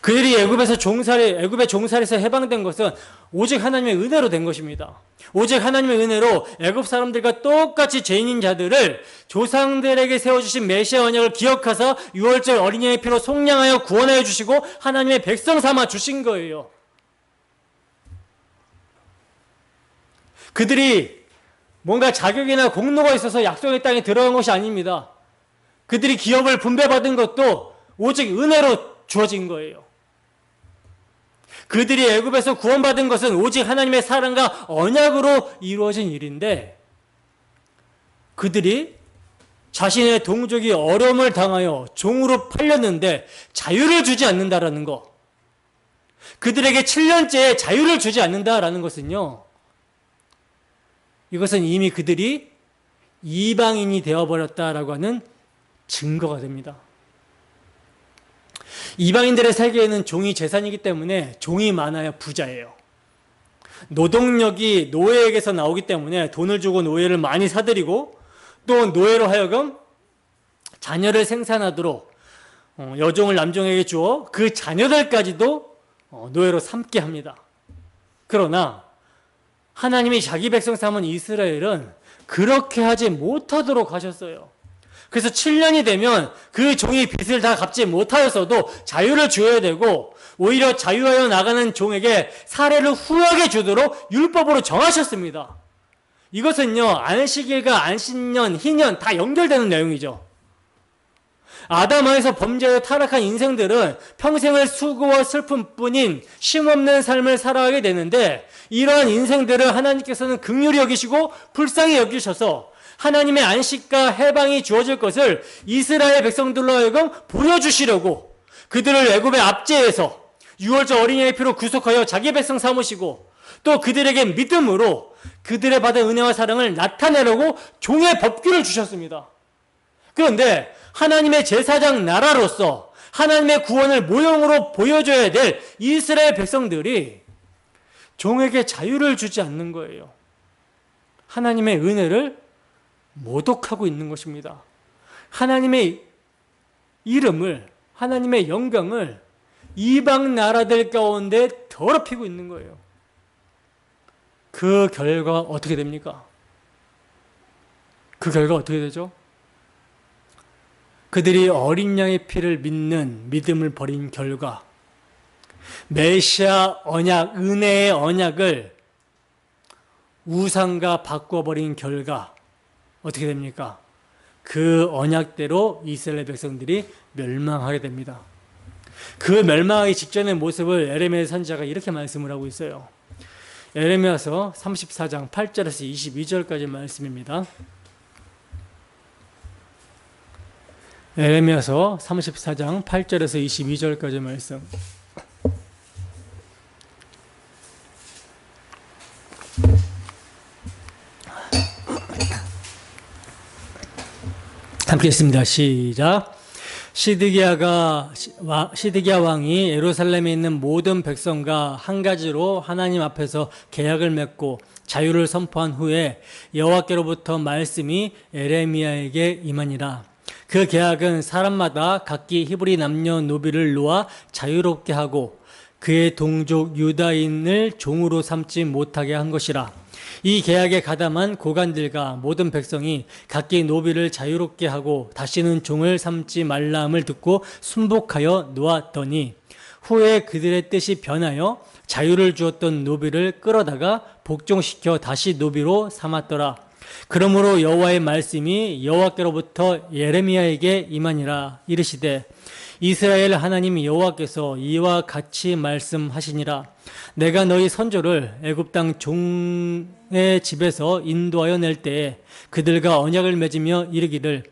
그들이 애굽의 종살이에서 해방된 것은 오직 하나님의 은혜로 된 것입니다. 오직 하나님의 은혜로 애굽 사람들과 똑같이 죄인인 자들을 조상들에게 세워주신 메시아 언약을 기억하사 유월절 어린 양의 피로 속량하여 구원하여 주시고 하나님의 백성 삼아 주신 거예요. 그들이 뭔가 자격이나 공로가 있어서 약속의 땅에 들어간 것이 아닙니다. 그들이 기업을 분배받은 것도 오직 은혜로 주어진 거예요. 그들이 애굽에서 구원받은 것은 오직 하나님의 사랑과 언약으로 이루어진 일인데, 그들이 자신의 동족이 어려움을 당하여 종으로 팔렸는데 자유를 주지 않는다라는 것, 그들에게 7년째 자유를 주지 않는다라는 것은요, 이것은 이미 그들이 이방인이 되어버렸다라고 하는 증거가 됩니다. 이방인들의 세계에는 종이 재산이기 때문에 종이 많아야 부자예요. 노동력이 노예에게서 나오기 때문에 돈을 주고 노예를 많이 사들이고, 또 노예로 하여금 자녀를 생산하도록 여종을 남종에게 주어 그 자녀들까지도 노예로 삼게 합니다. 그러나 하나님이 자기 백성 삼은 이스라엘은 그렇게 하지 못하도록 하셨어요. 그래서 7년이 되면 그 종이 빚을 다 갚지 못하였어도 자유를 줘야 되고, 오히려 자유하여 나가는 종에게 사례를 후하게 주도록 율법으로 정하셨습니다. 이것은요, 안식일과 안식년, 희년 다 연결되는 내용이죠. 아담에서 범죄로 타락한 인생들은 평생을 수고와 슬픔뿐인 쉼없는 삶을 살아가게 되는데, 이러한 인생들을 하나님께서는 긍휼히 여기시고 불쌍히 여기셔서 하나님의 안식과 해방이 주어질 것을 이스라엘 백성들로 하여금 보여주시려고 그들을 애굽의 압제에서 유월절 어린이의 피로 구속하여 자기 백성 삼으시고, 또 그들에게 믿음으로 그들의 받은 은혜와 사랑을 나타내려고 종의 법규를 주셨습니다. 그런데 하나님의 제사장 나라로서 하나님의 구원을 모형으로 보여줘야 될 이스라엘 백성들이 종에게 자유를 주지 않는 거예요. 하나님의 은혜를 모독하고 있는 것입니다. 하나님의 이름을, 하나님의 영광을 이방 나라들 가운데 더럽히고 있는 거예요. 그 결과 어떻게 됩니까? 그 결과 어떻게 되죠? 그들이 어린 양의 피를 믿는 믿음을 버린 결과, 메시아 언약, 은혜의 언약을 우상과 바꿔버린 결과 어떻게 됩니까? 그 언약대로 이스라엘 백성들이 멸망하게 됩니다. 그 멸망하기 직전의 모습을 에레미야 선지자가 이렇게 말씀을 하고 있어요. 에레미야서 34장 8절에서 22절까지 말씀입니다. 에레미야서 34장 8절에서 22절까지 말씀. 함께 읽습니다. 시작. 시드기야 왕이 예루살렘에 있는 모든 백성과 한 가지로 하나님 앞에서 계약을 맺고 자유를 선포한 후에 여호와께로부터 말씀이 에레미야에게 임하니라. 그 계약은 사람마다 각기 히브리 남녀노비를 놓아 자유롭게 하고 그의 동족 유다인을 종으로 삼지 못하게 한 것이라. 이 계약에 가담한 고관들과 모든 백성이 각기 노비를 자유롭게 하고 다시는 종을 삼지 말라함을 듣고 순복하여 놓았더니 후에 그들의 뜻이 변하여 자유를 주었던 노비를 끌어다가 복종시켜 다시 노비로 삼았더라. 그러므로 여호와의 말씀이 여호와께로부터 예레미야에게 임하니라. 이르시되 이스라엘 하나님 여호와께서 이와 같이 말씀하시니라. 내가 너희 선조를 애굽 땅 종의 집에서 인도하여 낼 때에 그들과 언약을 맺으며 이르기를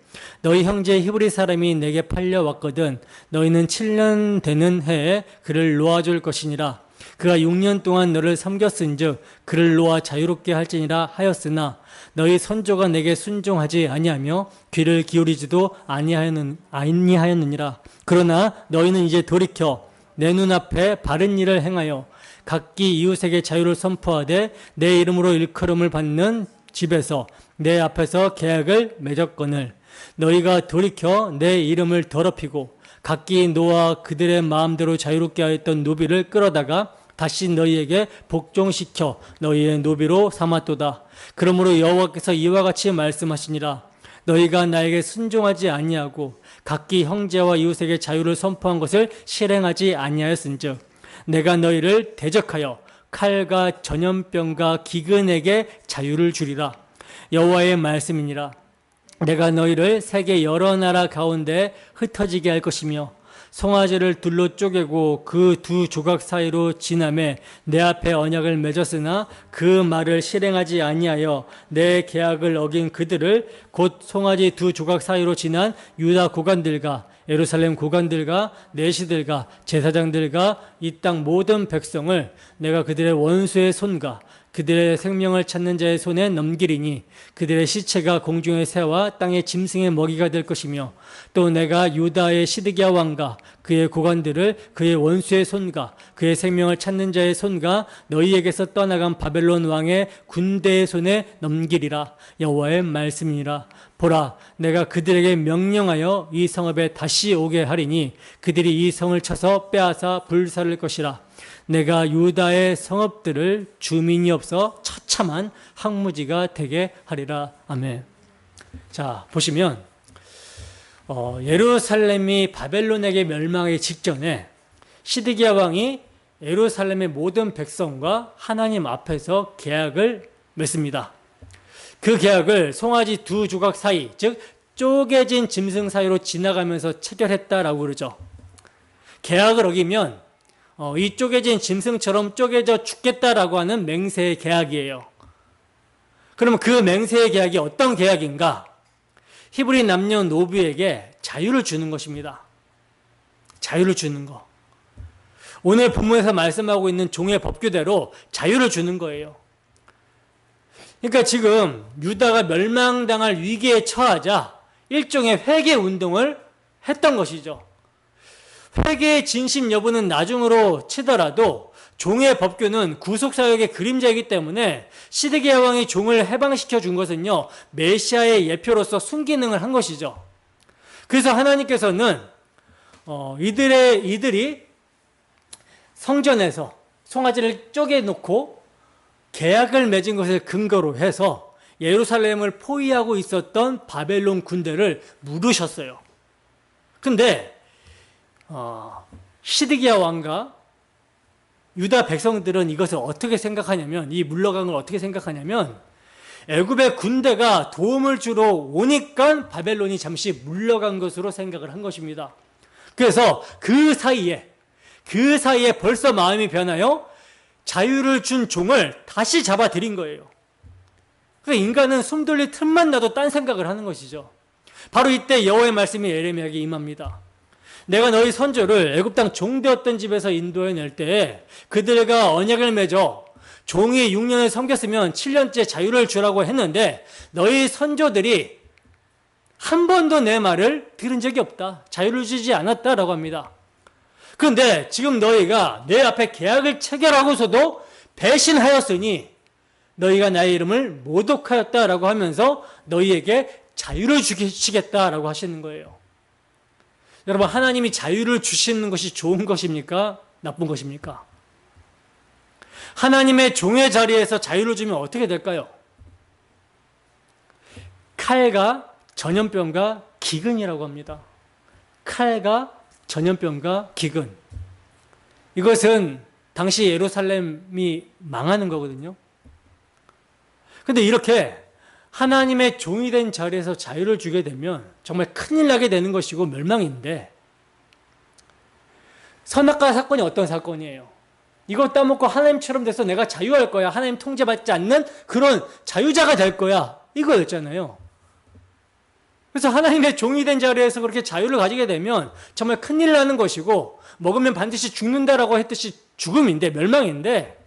너희 형제 히브리 사람이 내게 팔려왔거든 너희는 7년 되는 해에 그를 놓아줄 것이니라. 그가 6년 동안 너를 섬겼은즉 그를 놓아 자유롭게 할지니라 하였으나 너희 선조가 내게 순종하지 아니하며 귀를 기울이지도 아니하였느니라. 그러나 너희는 이제 돌이켜 내 눈앞에 바른 일을 행하여 각기 이웃에게 자유를 선포하되 내 이름으로 일컬음을 받는 집에서 내 앞에서 계약을 맺었거늘 너희가 돌이켜 내 이름을 더럽히고 각기 노아 그들의 마음대로 자유롭게 하였던 노비를 끌어다가 다시 너희에게 복종시켜 너희의 노비로 삼았도다. 그러므로 여호와께서 이와 같이 말씀하시니라. 너희가 나에게 순종하지 아니하고 각기 형제와 이웃에게 자유를 선포한 것을 실행하지 아니하였은즉 내가 너희를 대적하여 칼과 전염병과 기근에게 자유를 주리라. 여호와의 말씀이니라. 내가 너희를 세계 여러 나라 가운데 흩어지게 할 것이며 송아지를 둘로 쪼개고 그 두 조각 사이로 지나매 내 앞에 언약을 맺었으나 그 말을 실행하지 아니하여 내 계약을 어긴 그들을 곧 송아지 두 조각 사이로 지난 유다 고관들과 예루살렘 고관들과 내시들과 제사장들과 이 땅 모든 백성을 내가 그들의 원수의 손과 그들의 생명을 찾는 자의 손에 넘기리니 그들의 시체가 공중의 새와 땅의 짐승의 먹이가 될 것이며 또 내가 유다의 시드기야 왕과 그의 고관들을 그의 원수의 손과 그의 생명을 찾는 자의 손과 너희에게서 떠나간 바벨론 왕의 군대의 손에 넘기리라. 여호와의 말씀이니라. 보라, 내가 그들에게 명령하여 이 성읍에 다시 오게 하리니 그들이 이 성을 쳐서 빼앗아 불살을 것이라. 내가 유다의 성읍들을 주민이 없어 처참한 황무지가 되게 하리라. 아멘. 자, 보시면 예루살렘이 바벨론에게 멸망하기 직전에 시드기야 왕이 예루살렘의 모든 백성과 하나님 앞에서 계약을 맺습니다. 그 계약을 송아지 두 조각 사이, 즉 쪼개진 짐승 사이로 지나가면서 체결했다라고 그러죠. 계약을 어기면 이 쪼개진 짐승처럼 쪼개져 죽겠다라고 하는 맹세의 계약이에요. 그러면 그 맹세의 계약이 어떤 계약인가? 히브리 남녀노부에게 자유를 주는 것입니다. 자유를 주는 거. 오늘 본문에서 말씀하고 있는 종의 법규대로 자유를 주는 거예요. 그러니까 지금 유다가 멸망당할 위기에 처하자 일종의 회개 운동을 했던 것이죠. 회개의 진심 여부는 나중으로 치더라도 종의 법규는 구속사역의 그림자이기 때문에 시드기야 왕이 종을 해방시켜 준 것은요, 메시아의 예표로서 순기능을 한 것이죠. 그래서 하나님께서는 이들이 성전에서 송아지를 쪼개놓고 계약을 맺은 것을 근거로 해서 예루살렘을 포위하고 있었던 바벨론 군대를 물으셨어요. 근데 시드기야 왕과 유다 백성들은 이것을 어떻게 생각하냐면, 이 물러간 걸 어떻게 생각하냐면, 애굽의 군대가 도움을 주러 오니까 바벨론이 잠시 물러간 것으로 생각을 한 것입니다. 그래서 그 사이에 벌써 마음이 변하여 자유를 준 종을 다시 잡아들인 거예요. 그러니까 인간은 숨 돌릴 틈만 나도 딴 생각을 하는 것이죠. 바로 이때 여호와의 말씀이 예레미야에게 임합니다. 내가 너희 선조를 애굽 땅 종되었던 집에서 인도해낼 때에 그들과 언약을 맺어 종이 6년을 섬겼으면 7년째 자유를 주라고 했는데 너희 선조들이 한 번도 내 말을 들은 적이 없다. 자유를 주지 않았다라고 합니다. 그런데 지금 너희가 내 앞에 계약을 체결하고서도 배신하였으니 너희가 나의 이름을 모독하였다라고 하면서 너희에게 자유를 주시겠다라고 하시는 거예요. 여러분, 하나님이 자유를 주시는 것이 좋은 것입니까? 나쁜 것입니까? 하나님의 종의 자리에서 자유를 주면 어떻게 될까요? 칼과 전염병과 기근이라고 합니다. 칼과 전염병과 기근. 이것은 당시 예루살렘이 망하는 거거든요. 근데 이렇게 하나님의 종이 된 자리에서 자유를 주게 되면 정말 큰일 나게 되는 것이고 멸망인데, 선악과 사건이 어떤 사건이에요? 이거 따먹고 하나님처럼 돼서 내가 자유할 거야. 하나님 통제받지 않는 그런 자유자가 될 거야. 이거였잖아요. 그래서 하나님의 종이 된 자리에서 그렇게 자유를 가지게 되면 정말 큰일 나는 것이고, 먹으면 반드시 죽는다라고 했듯이 죽음인데, 멸망인데,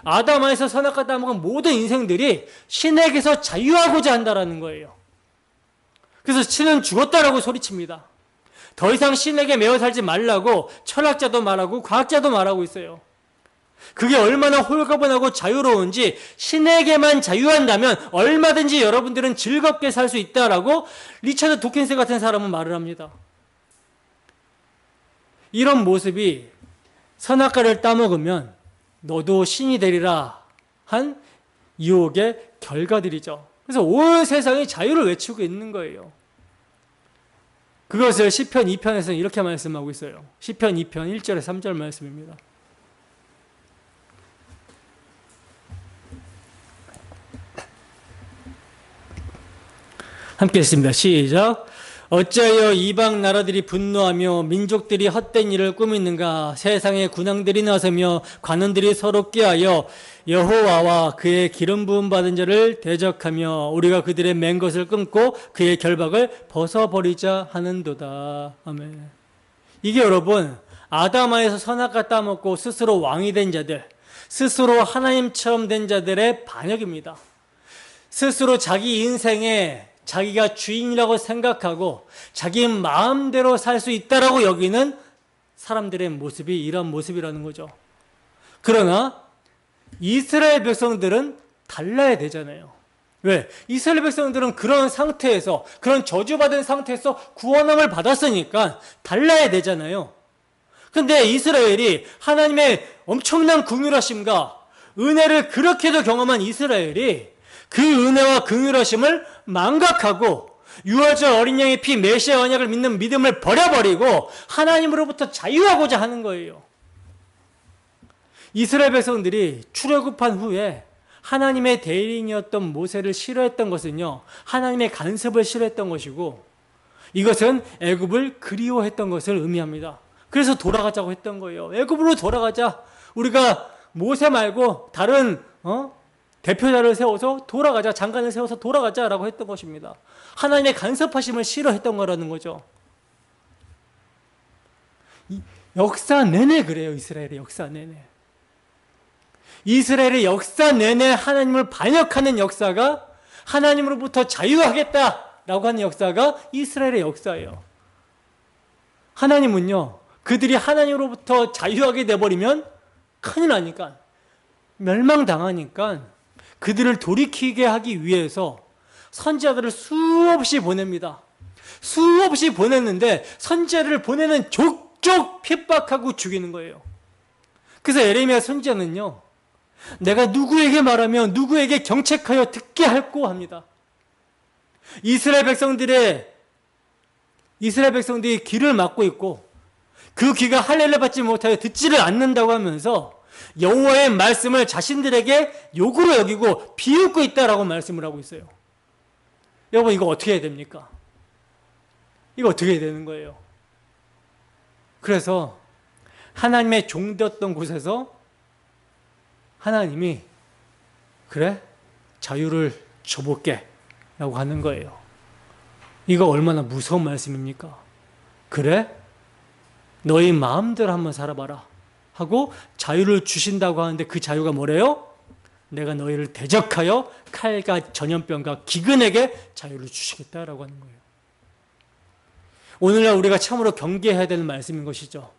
아담에서 선악과 따먹은 모든 인생들이 신에게서 자유하고자 한다라는 거예요. 그래서 신은 죽었다라고 소리칩니다. 더 이상 신에게 매여 살지 말라고 철학자도 말하고 과학자도 말하고 있어요. 그게 얼마나 홀가분하고 자유로운지, 신에게만 자유한다면 얼마든지 여러분들은 즐겁게 살 수 있다라고 리차드 도킨스 같은 사람은 말을 합니다. 이런 모습이 선악과를 따먹으면 너도 신이 되리라 한 유혹의 결과들이죠. 그래서 온 세상이 자유를 외치고 있는 거예요. 그것을 시편 2편에서는 이렇게 말씀하고 있어요. 시편 2편 1절에 3절 말씀입니다. 함께 읽습니다. 시작. 어찌하여 이방 나라들이 분노하며 민족들이 헛된 일을 꾸미는가? 세상의 군왕들이 나서며 관원들이 서로 꾀하여 여호와와 그의 기름 부음 받은 자를 대적하며 우리가 그들의 맨 것을 끊고 그의 결박을 벗어버리자 하는도다. 아멘. 이게 여러분, 아담아에서 선악과 따먹고 스스로 왕이 된 자들, 스스로 하나님처럼 된 자들의 반역입니다. 스스로 자기 인생에 자기가 주인이라고 생각하고 자기 마음대로 살 수 있다라고 여기는 사람들의 모습이 이런 모습이라는 거죠. 그러나 이스라엘 백성들은 달라야 되잖아요. 왜? 이스라엘 백성들은 그런 상태에서, 그런 저주받은 상태에서 구원함을 받았으니까 달라야 되잖아요. 근데 이스라엘이 하나님의 엄청난 긍휼하심과 은혜를 그렇게도 경험한 이스라엘이 그 은혜와 긍휼하심을 망각하고 유월절 어린 양의 피 메시아 언약을 믿는 믿음을 버려버리고 하나님으로부터 자유하고자 하는 거예요. 이스라엘 백성들이 출애굽한 후에 하나님의 대리인이었던 모세를 싫어했던 것은요, 하나님의 간섭을 싫어했던 것이고, 이것은 애굽을 그리워했던 것을 의미합니다. 그래서 돌아가자고 했던 거예요. 애굽으로 돌아가자. 우리가 모세 말고 다른 대표자를 세워서 돌아가자, 장관을 세워서 돌아가자라고 했던 것입니다. 하나님의 간섭하심을 싫어했던 거라는 거죠. 역사 내내 그래요. 이스라엘의 역사 내내. 이스라엘의 역사 내내 하나님을 반역하는 역사가, 하나님으로부터 자유하겠다라고 하는 역사가 이스라엘의 역사예요. 하나님은요, 그들이 하나님으로부터 자유하게 돼버리면 큰일 나니까, 멸망당하니까 그들을 돌이키게 하기 위해서 선지자들을 수없이 보냅니다. 수없이 보냈는데 선지자를 보내는 족족 핍박하고 죽이는 거예요. 그래서 에레미야 선지자는요, 내가 누구에게 말하면 누구에게 경책하여 듣게 할꼬 합니다. 이스라엘 백성들이 귀를 막고 있고 그 귀가 할례를 받지 못하여 듣지를 않는다고 하면서 여호와의 말씀을 자신들에게 욕으로 여기고 비웃고 있다라고 말씀을 하고 있어요. 여러분, 이거 어떻게 해야 됩니까? 이거 어떻게 해야 되는 거예요? 그래서 하나님의 종되었던 곳에서 하나님이 그래? 자유를 줘볼게 라고 하는 거예요. 이거 얼마나 무서운 말씀입니까? 그래? 너희 마음대로 한번 살아봐라 하고 자유를 주신다고 하는데, 그 자유가 뭐래요? 내가 너희를 대적하여 칼과 전염병과 기근에게 자유를 주시겠다라고 하는 거예요. 오늘날 우리가 참으로 경계해야 되는 말씀인 것이죠.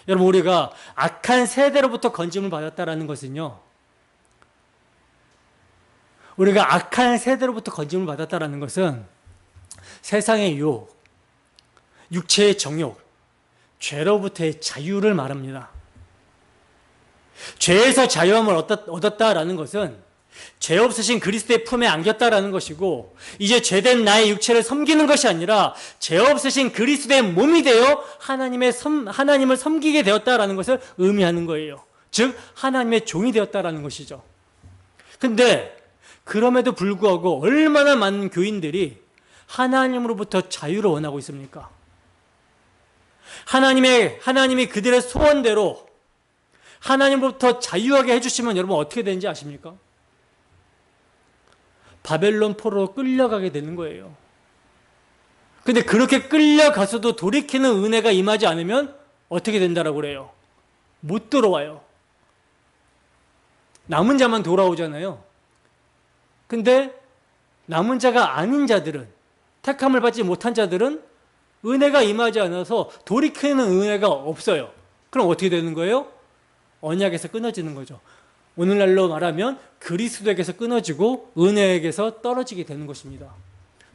여러분, 우리가 악한 세대로부터 건짐을 받았다라는 것은요, 우리가 악한 세대로부터 건짐을 받았다라는 것은 세상의 유혹, 육체의 정욕, 죄로부터의 자유를 말합니다. 죄에서 자유함을 얻었다라는 것은 죄 없으신 그리스도의 품에 안겼다라는 것이고, 이제 죄된 나의 육체를 섬기는 것이 아니라 죄 없으신 그리스도의 몸이 되어 하나님을 섬기게 되었다라는 것을 의미하는 거예요. 즉 하나님의 종이 되었다라는 것이죠. 근데 그럼에도 불구하고 얼마나 많은 교인들이 하나님으로부터 자유를 원하고 있습니까? 하나님이 그들의 소원대로 하나님으로부터 자유하게 해주시면 여러분 어떻게 되는지 아십니까? 바벨론 포로로 끌려가게 되는 거예요. 근데 그렇게 끌려가서도 돌이키는 은혜가 임하지 않으면 어떻게 된다라고 그래요? 못 들어와요. 남은 자만 돌아오잖아요. 근데 남은 자가 아닌 자들은, 택함을 받지 못한 자들은 은혜가 임하지 않아서 돌이키는 은혜가 없어요. 그럼 어떻게 되는 거예요? 언약에서 끊어지는 거죠. 오늘날로 말하면 그리스도에게서 끊어지고 은혜에게서 떨어지게 되는 것입니다.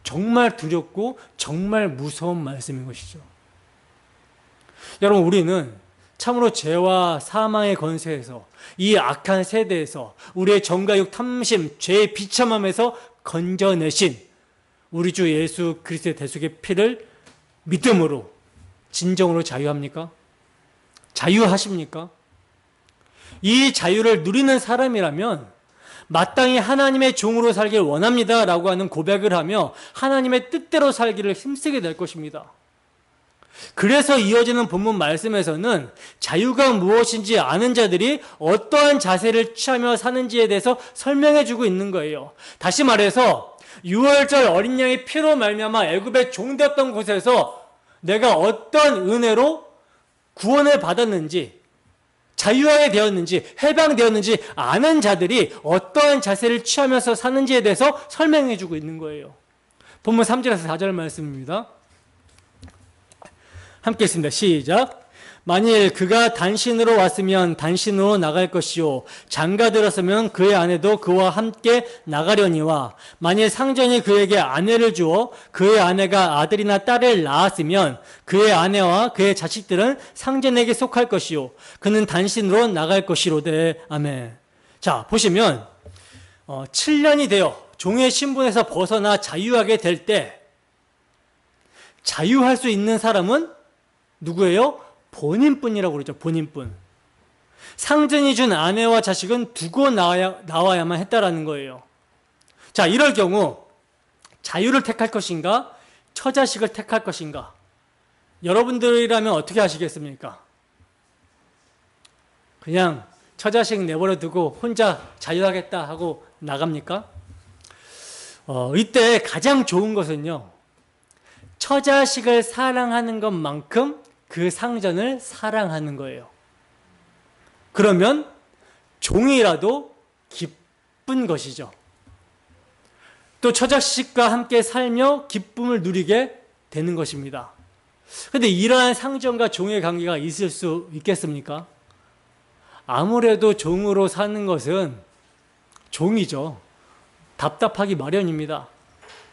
정말 두렵고 정말 무서운 말씀인 것이죠. 여러분, 우리는 참으로 죄와 사망의 권세에서, 이 악한 세대에서, 우리의 정가육 탐심, 죄의 비참함에서 건져내신 우리 주 예수 그리스도의 대속의 피를 믿음으로 진정으로 자유합니까? 자유하십니까? 이 자유를 누리는 사람이라면 마땅히 하나님의 종으로 살길 원합니다 라고 하는 고백을 하며 하나님의 뜻대로 살기를 힘쓰게 될 것입니다. 그래서 이어지는 본문 말씀에서는 자유가 무엇인지 아는 자들이 어떠한 자세를 취하며 사는지에 대해서 설명해 주고 있는 거예요. 다시 말해서 유월절 어린 양의 피로 말미암아 애굽의 종되었던 곳에서 내가 어떤 은혜로 구원을 받았는지, 자유하게 되었는지, 해방되었는지 아는 자들이 어떠한 자세를 취하면서 사는지에 대해서 설명해 주고 있는 거예요. 본문 3절에서 4절 말씀입니다. 함께 있습니다. 시작. 만일 그가 단신으로 왔으면 단신으로 나갈 것이요, 장가 들었으면 그의 아내도 그와 함께 나가려니와, 만일 상전이 그에게 아내를 주어 그의 아내가 아들이나 딸을 낳았으면 그의 아내와 그의 자식들은 상전에게 속할 것이요, 그는 단신으로 나갈 것이로되. 아멘. 자, 보시면 7년이 되어 종의 신분에서 벗어나 자유하게 될 때 자유할 수 있는 사람은 누구예요? 본인뿐이라고 그러죠. 본인뿐. 상전이 준 아내와 자식은 두고 나와야만 했다라는 거예요. 자, 이럴 경우 자유를 택할 것인가? 처자식을 택할 것인가? 여러분들이라면 어떻게 하시겠습니까? 그냥 처자식 내버려 두고 혼자 자유하겠다 하고 나갑니까? 이때 가장 좋은 것은요, 처자식을 사랑하는 것만큼 그 상전을 사랑하는 거예요. 그러면 종이라도 기쁜 것이죠. 또 처자식과 함께 살며 기쁨을 누리게 되는 것입니다. 그런데 이러한 상전과 종의 관계가 있을 수 있겠습니까? 아무래도 종으로 사는 것은 종이죠. 답답하기 마련입니다.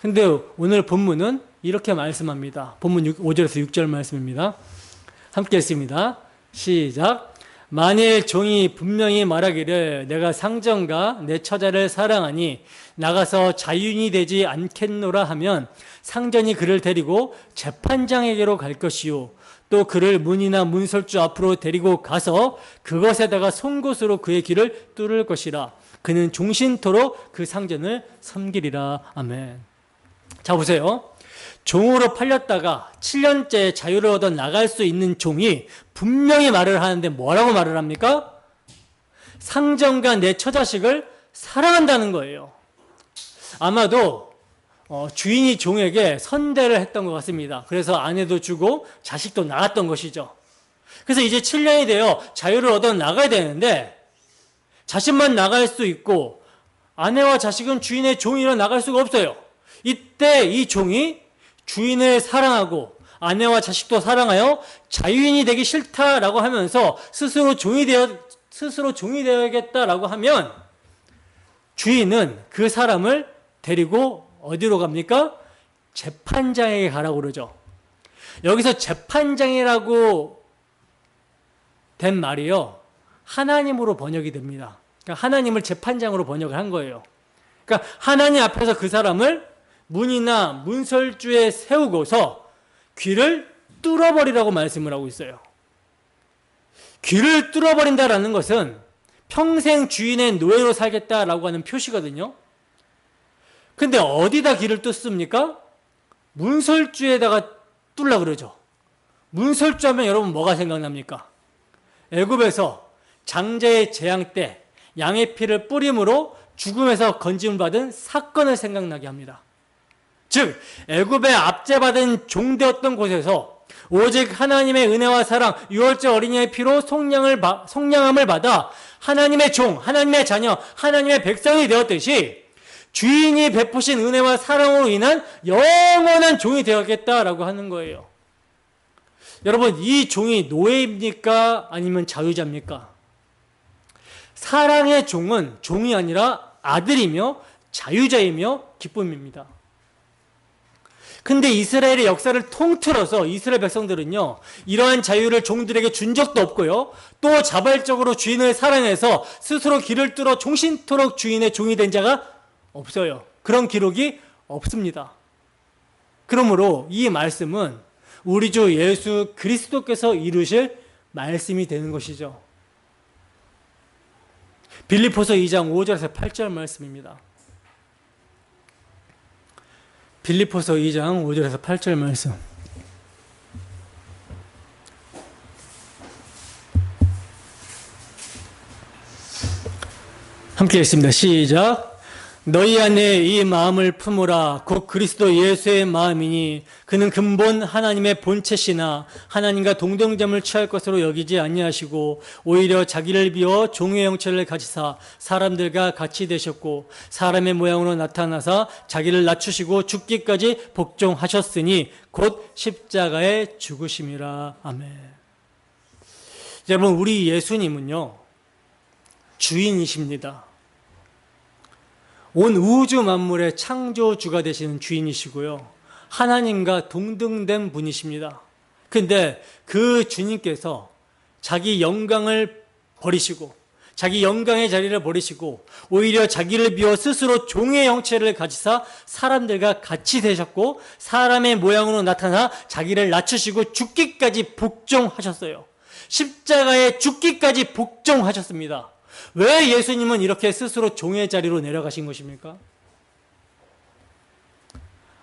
근데 오늘 본문은 이렇게 말씀합니다. 본문 5절에서 6절 말씀입니다. 함께 했습니다. 시작. 만일 종이 분명히 말하기를 내가 상전과 내 처자를 사랑하니 나가서 자유인이 되지 않겠노라 하면 상전이 그를 데리고 재판장에게로 갈 것이요 또 그를 문이나 문설주 앞으로 데리고 가서 그것에다가 송곳으로 그의 귀를 뚫을 것이라. 그는 종신토록 그 상전을 섬기리라. 아멘. 자, 보세요. 종으로 팔렸다가 7년째 자유를 얻어 나갈 수 있는 종이 분명히 말을 하는데 뭐라고 말을 합니까? 상전과 내 처자식을 사랑한다는 거예요. 아마도 주인이 종에게 선대를 했던 것 같습니다. 그래서 아내도 주고 자식도 낳았던 것이죠. 그래서 이제 7년이 되어 자유를 얻어 나가야 되는데 자신만 나갈 수 있고 아내와 자식은 주인의 종이라 나갈 수가 없어요. 이때 이 종이 주인을 사랑하고 아내와 자식도 사랑하여 자유인이 되기 싫다라고 하면서 스스로 종이 되어야겠다라고 하면 주인은 그 사람을 데리고 어디로 갑니까? 재판장에게 가라고 그러죠. 여기서 재판장이라고 된 말이요, 하나님으로 번역이 됩니다. 그러니까 하나님을 재판장으로 번역을 한 거예요. 그러니까 하나님 앞에서 그 사람을 문이나 문설주에 세우고서 귀를 뚫어버리라고 말씀을 하고 있어요. 귀를 뚫어버린다라는 것은 평생 주인의 노예로 살겠다라고 하는 표시거든요. 근데 어디다 귀를 뚫습니까? 문설주에다가 뚫으려고 그러죠. 문설주 하면 여러분 뭐가 생각납니까? 애굽에서 장자의 재앙 때 양의 피를 뿌림으로 죽음에서 건짐을 받은 사건을 생각나게 합니다. 즉 애굽에 압제받은 종되었던 곳에서 오직 하나님의 은혜와 사랑, 유월절 어린이의 피로 속량함을 받아 하나님의 종, 하나님의 자녀, 하나님의 백성이 되었듯이 주인이 베푸신 은혜와 사랑으로 인한 영원한 종이 되었겠다라고 하는 거예요. 여러분, 이 종이 노예입니까? 아니면 자유자입니까? 사랑의 종은 종이 아니라 아들이며 자유자이며 기쁨입니다. 근데 이스라엘의 역사를 통틀어서 이스라엘 백성들은요, 이러한 자유를 종들에게 준 적도 없고요, 또 자발적으로 주인을 사랑해서 스스로 길을 뚫어 종신토록 주인의 종이 된 자가 없어요. 그런 기록이 없습니다. 그러므로 이 말씀은 우리 주 예수 그리스도께서 이루실 말씀이 되는 것이죠. 빌립보서 2장 5절에서 8절 말씀입니다. 빌립보서 2장 5절에서 8절 말씀. 함께 읽습니다. 시작. 너희 안에 이 마음을 품으라. 곧 그리스도 예수의 마음이니 그는 근본 하나님의 본체시나 하나님과 동등점을 취할 것으로 여기지 아니하시고 오히려 자기를 비워 종의 형체를 가지사 사람들과 같이 되셨고 사람의 모양으로 나타나사 자기를 낮추시고 죽기까지 복종하셨으니 곧 십자가에 죽으심이라. 아멘. 여러분, 우리 예수님은요, 주인이십니다. 온 우주 만물의 창조주가 되시는 주인이시고요, 하나님과 동등된 분이십니다. 근데 그 주님께서 자기 영광을 버리시고 자기 영광의 자리를 버리시고 오히려 자기를 비워 스스로 종의 형체를 가지사 사람들과 같이 되셨고 사람의 모양으로 나타나 자기를 낮추시고 죽기까지 복종하셨어요. 십자가에 죽기까지 복종하셨습니다. 왜 예수님은 이렇게 스스로 종의 자리로 내려가신 것입니까?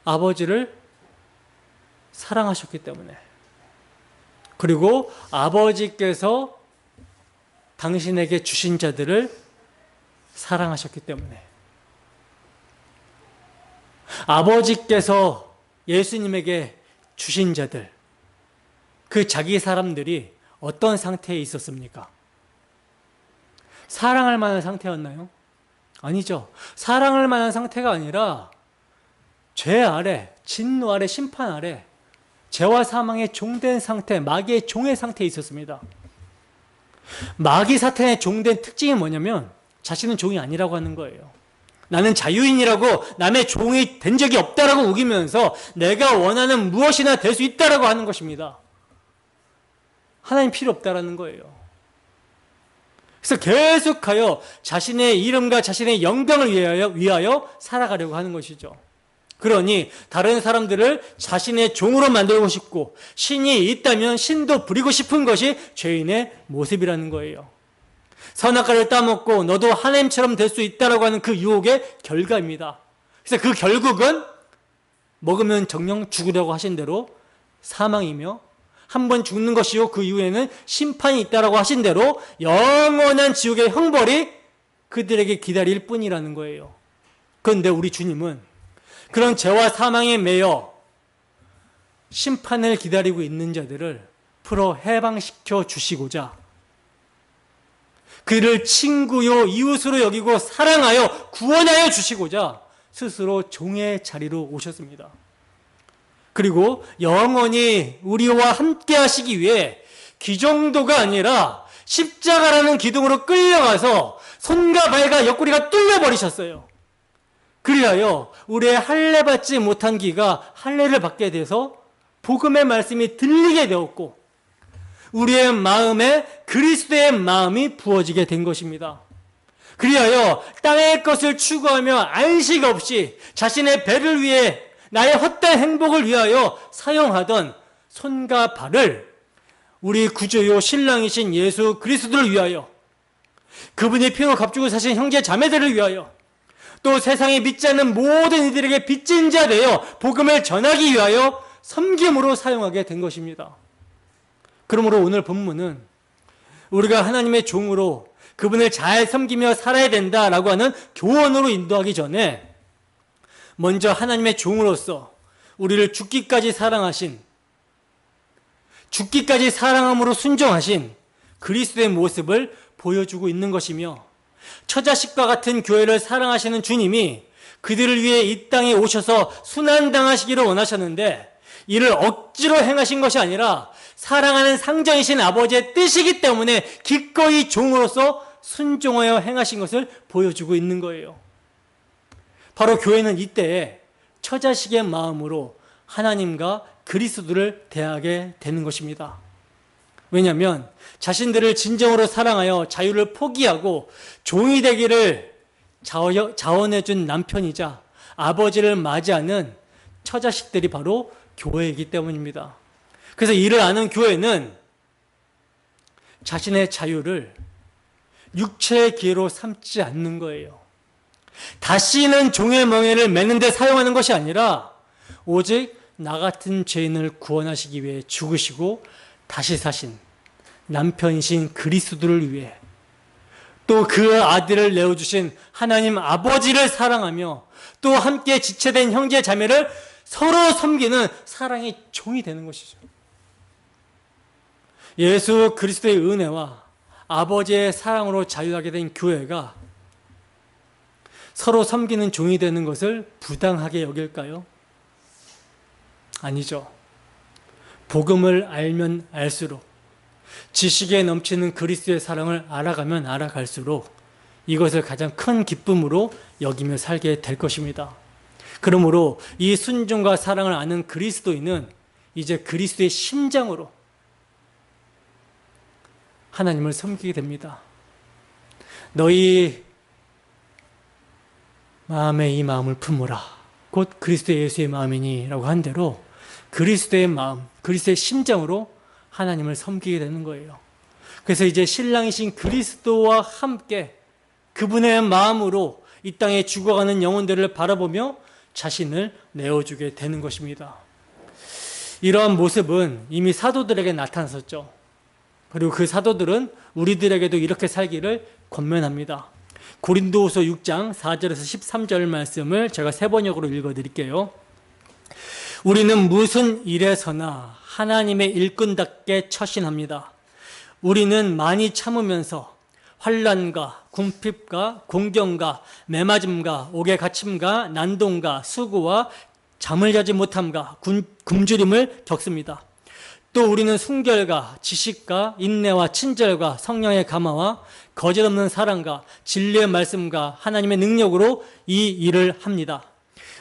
아버지를 사랑하셨기 때문에, 그리고 아버지께서 당신에게 주신 자들을 사랑하셨기 때문에, 아버지께서 예수님에게 주신 자들, 그 자기 사람들이 어떤 상태에 있었습니까? 사랑할 만한 상태였나요? 아니죠. 사랑할 만한 상태가 아니라 죄 아래, 진노 아래, 심판 아래, 죄와 사망의 종된 상태, 마귀의 종의 상태에 있었습니다. 마귀 사탄의 종된 특징이 뭐냐면 자신은 종이 아니라고 하는 거예요. 나는 자유인이라고, 남의 종이 된 적이 없다라고 우기면서 내가 원하는 무엇이나 될 수 있다라고 하는 것입니다. 하나님 필요 없다라는 거예요. 그래서 계속하여 자신의 이름과 자신의 영광을 위하여 살아가려고 하는 것이죠. 그러니 다른 사람들을 자신의 종으로 만들고 싶고, 신이 있다면 신도 부리고 싶은 것이 죄인의 모습이라는 거예요. 선악과를 따먹고 너도 하나님처럼 될 수 있다라고 하는 그 유혹의 결과입니다. 그래서 그 결국은 먹으면 정령 죽으려고 하신 대로 사망이며, 한 번 죽는 것이요 그 이후에는 심판이 있다라고 하신 대로 영원한 지옥의 형벌이 그들에게 기다릴 뿐이라는 거예요. 그런데 우리 주님은 그런 죄와 사망에 매여 심판을 기다리고 있는 자들을 풀어 해방시켜 주시고자 그를 친구요 이웃으로 여기고 사랑하여 구원하여 주시고자 스스로 종의 자리로 오셨습니다. 그리고 영원히 우리와 함께 하시기 위해 기정도가 아니라 십자가라는 기둥으로 끌려가서 손과 발과 옆구리가 뚫려버리셨어요. 그리하여 우리의 할례 받지 못한 기가 할례를 받게 돼서 복음의 말씀이 들리게 되었고, 우리의 마음에 그리스도의 마음이 부어지게 된 것입니다. 그리하여 땅의 것을 추구하며 안식 없이 자신의 배를 위해 나의 헛된 행복을 위하여 사용하던 손과 발을 우리 구주요 신랑이신 예수 그리스도를 위하여, 그분이 피로 값주고 사신 형제 자매들을 위하여, 또 세상에 믿지 않는 모든 이들에게 빚진 자 되어 복음을 전하기 위하여 섬김으로 사용하게 된 것입니다. 그러므로 오늘 본문은 우리가 하나님의 종으로 그분을 잘 섬기며 살아야 된다라고 하는 교훈으로 인도하기 전에 먼저 하나님의 종으로서 우리를 죽기까지 사랑하신, 죽기까지 사랑함으로 순종하신 그리스도의 모습을 보여주고 있는 것이며, 처자식과 같은 교회를 사랑하시는 주님이 그들을 위해 이 땅에 오셔서 순환당하시기를 원하셨는데 이를 억지로 행하신 것이 아니라 사랑하는 상전이신 아버지의 뜻이기 때문에 기꺼이 종으로서 순종하여 행하신 것을 보여주고 있는 거예요. 바로 교회는 이때에 처자식의 마음으로 하나님과 그리스도를 대하게 되는 것입니다. 왜냐하면 자신들을 진정으로 사랑하여 자유를 포기하고 종이 되기를 자원해준 남편이자 아버지를 맞이하는 처자식들이 바로 교회이기 때문입니다. 그래서 이를 아는 교회는 자신의 자유를 육체의 기회로 삼지 않는 거예요. 다시는 종의 멍에를 매는 데 사용하는 것이 아니라 오직 나 같은 죄인을 구원하시기 위해 죽으시고 다시 사신 남편이신 그리스도를 위해, 또 그 아들을 내어주신 하나님 아버지를 사랑하며 또 함께 지체된 형제 자매를 서로 섬기는 사랑의 종이 되는 것이죠. 예수 그리스도의 은혜와 아버지의 사랑으로 자유하게 된 교회가 서로 섬기는 종이 되는 것을 부당하게 여길까요? 아니죠. 복음을 알면 알수록, 지식에 넘치는 그리스도의 사랑을 알아가면 알아갈수록 이것을 가장 큰 기쁨으로 여기며 살게 될 것입니다. 그러므로 이 순종과 사랑을 아는 그리스도인은 이제 그리스도의 심장으로 하나님을 섬기게 됩니다. 너희 마음에 이 마음을 품으라. 곧 그리스도 예수의 마음이니 라고 한 대로 그리스도의 마음, 그리스도의 심장으로 하나님을 섬기게 되는 거예요. 그래서 이제 신랑이신 그리스도와 함께 그분의 마음으로 이 땅에 죽어가는 영혼들을 바라보며 자신을 내어주게 되는 것입니다. 이러한 모습은 이미 사도들에게 나타났었죠. 그리고 그 사도들은 우리들에게도 이렇게 살기를 권면합니다. 고린도후서 6장 4절에서 13절 말씀을 제가 세 번역으로 읽어드릴게요. 우리는 무슨 일에서나 하나님의 일꾼답게 처신합니다. 우리는 많이 참으면서 환난과 궁핍과 공경과 매맞음과 옥에 갇힘과 난동과 수고와 잠을 자지 못함과 굶주림을 겪습니다. 또 우리는 순결과 지식과 인내와 친절과 성령의 감화와 거짓없는 사랑과 진리의 말씀과 하나님의 능력으로 이 일을 합니다.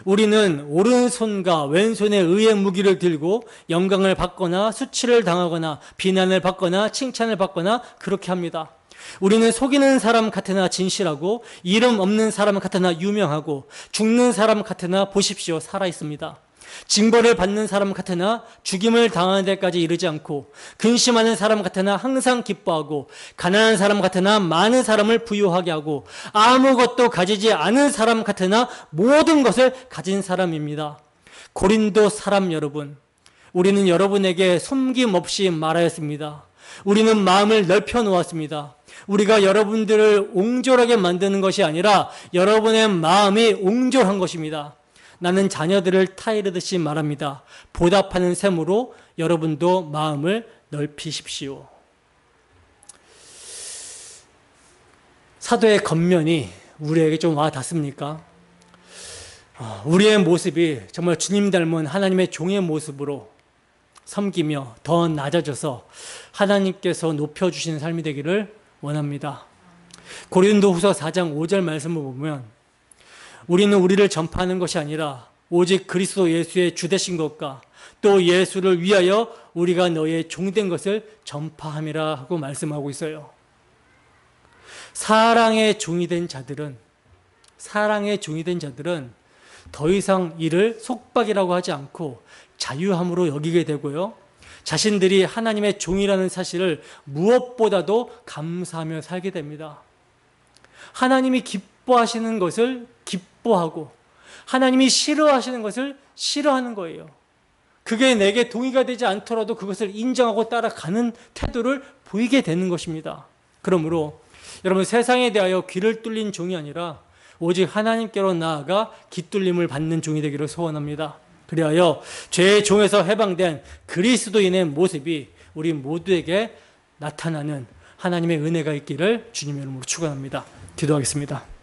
우리는 오른손과 왼손의 의의 무기를 들고 영광을 받거나 수치를 당하거나 비난을 받거나 칭찬을 받거나 그렇게 합니다. 우리는 속이는 사람 같으나 진실하고 이름 없는 사람 같으나 유명하고 죽는 사람 같으나 보십시오 살아 있습니다. 징벌을 받는 사람 같으나 죽임을 당하는 데까지 이르지 않고 근심하는 사람 같으나 항상 기뻐하고 가난한 사람 같으나 많은 사람을 부유하게 하고 아무것도 가지지 않은 사람 같으나 모든 것을 가진 사람입니다. 고린도 사람 여러분, 우리는 여러분에게 숨김없이 말하였습니다. 우리는 마음을 넓혀 놓았습니다. 우리가 여러분들을 옹졸하게 만드는 것이 아니라 여러분의 마음이 옹졸한 것입니다. 나는 자녀들을 타이르듯이 말합니다. 보답하는 셈으로 여러분도 마음을 넓히십시오. 사도의 겉면이 우리에게 좀 와 닿습니까? 우리의 모습이 정말 주님 닮은 하나님의 종의 모습으로 섬기며 더 낮아져서 하나님께서 높여주시는 삶이 되기를 원합니다. 고린도후서 4장 5절 말씀을 보면 우리는 우리를 전파하는 것이 아니라 오직 그리스도 예수의 주 되신 것과 또 예수를 위하여 우리가 너의 종된 것을 전파함이라 하고 말씀하고 있어요. 사랑의 종이 된 자들은 더 이상 이를 속박이라고 하지 않고 자유함으로 여기게 되고요. 자신들이 하나님의 종이라는 사실을 무엇보다도 감사하며 살게 됩니다. 하나님이 기뻐하시는 것을 기뻐하고 하나님이 싫어하시는 것을 싫어하는 거예요. 그게 내게 동의가 되지 않더라도 그것을 인정하고 따라가는 태도를 보이게 되는 것입니다. 그러므로 여러분, 세상에 대하여 귀를 뚫린 종이 아니라 오직 하나님께로 나아가 귀뚫림을 받는 종이 되기를 소원합니다. 그리하여 죄의 종에서 해방된 그리스도인의 모습이 우리 모두에게 나타나는 하나님의 은혜가 있기를 주님의 이름으로 축원합니다. 기도하겠습니다.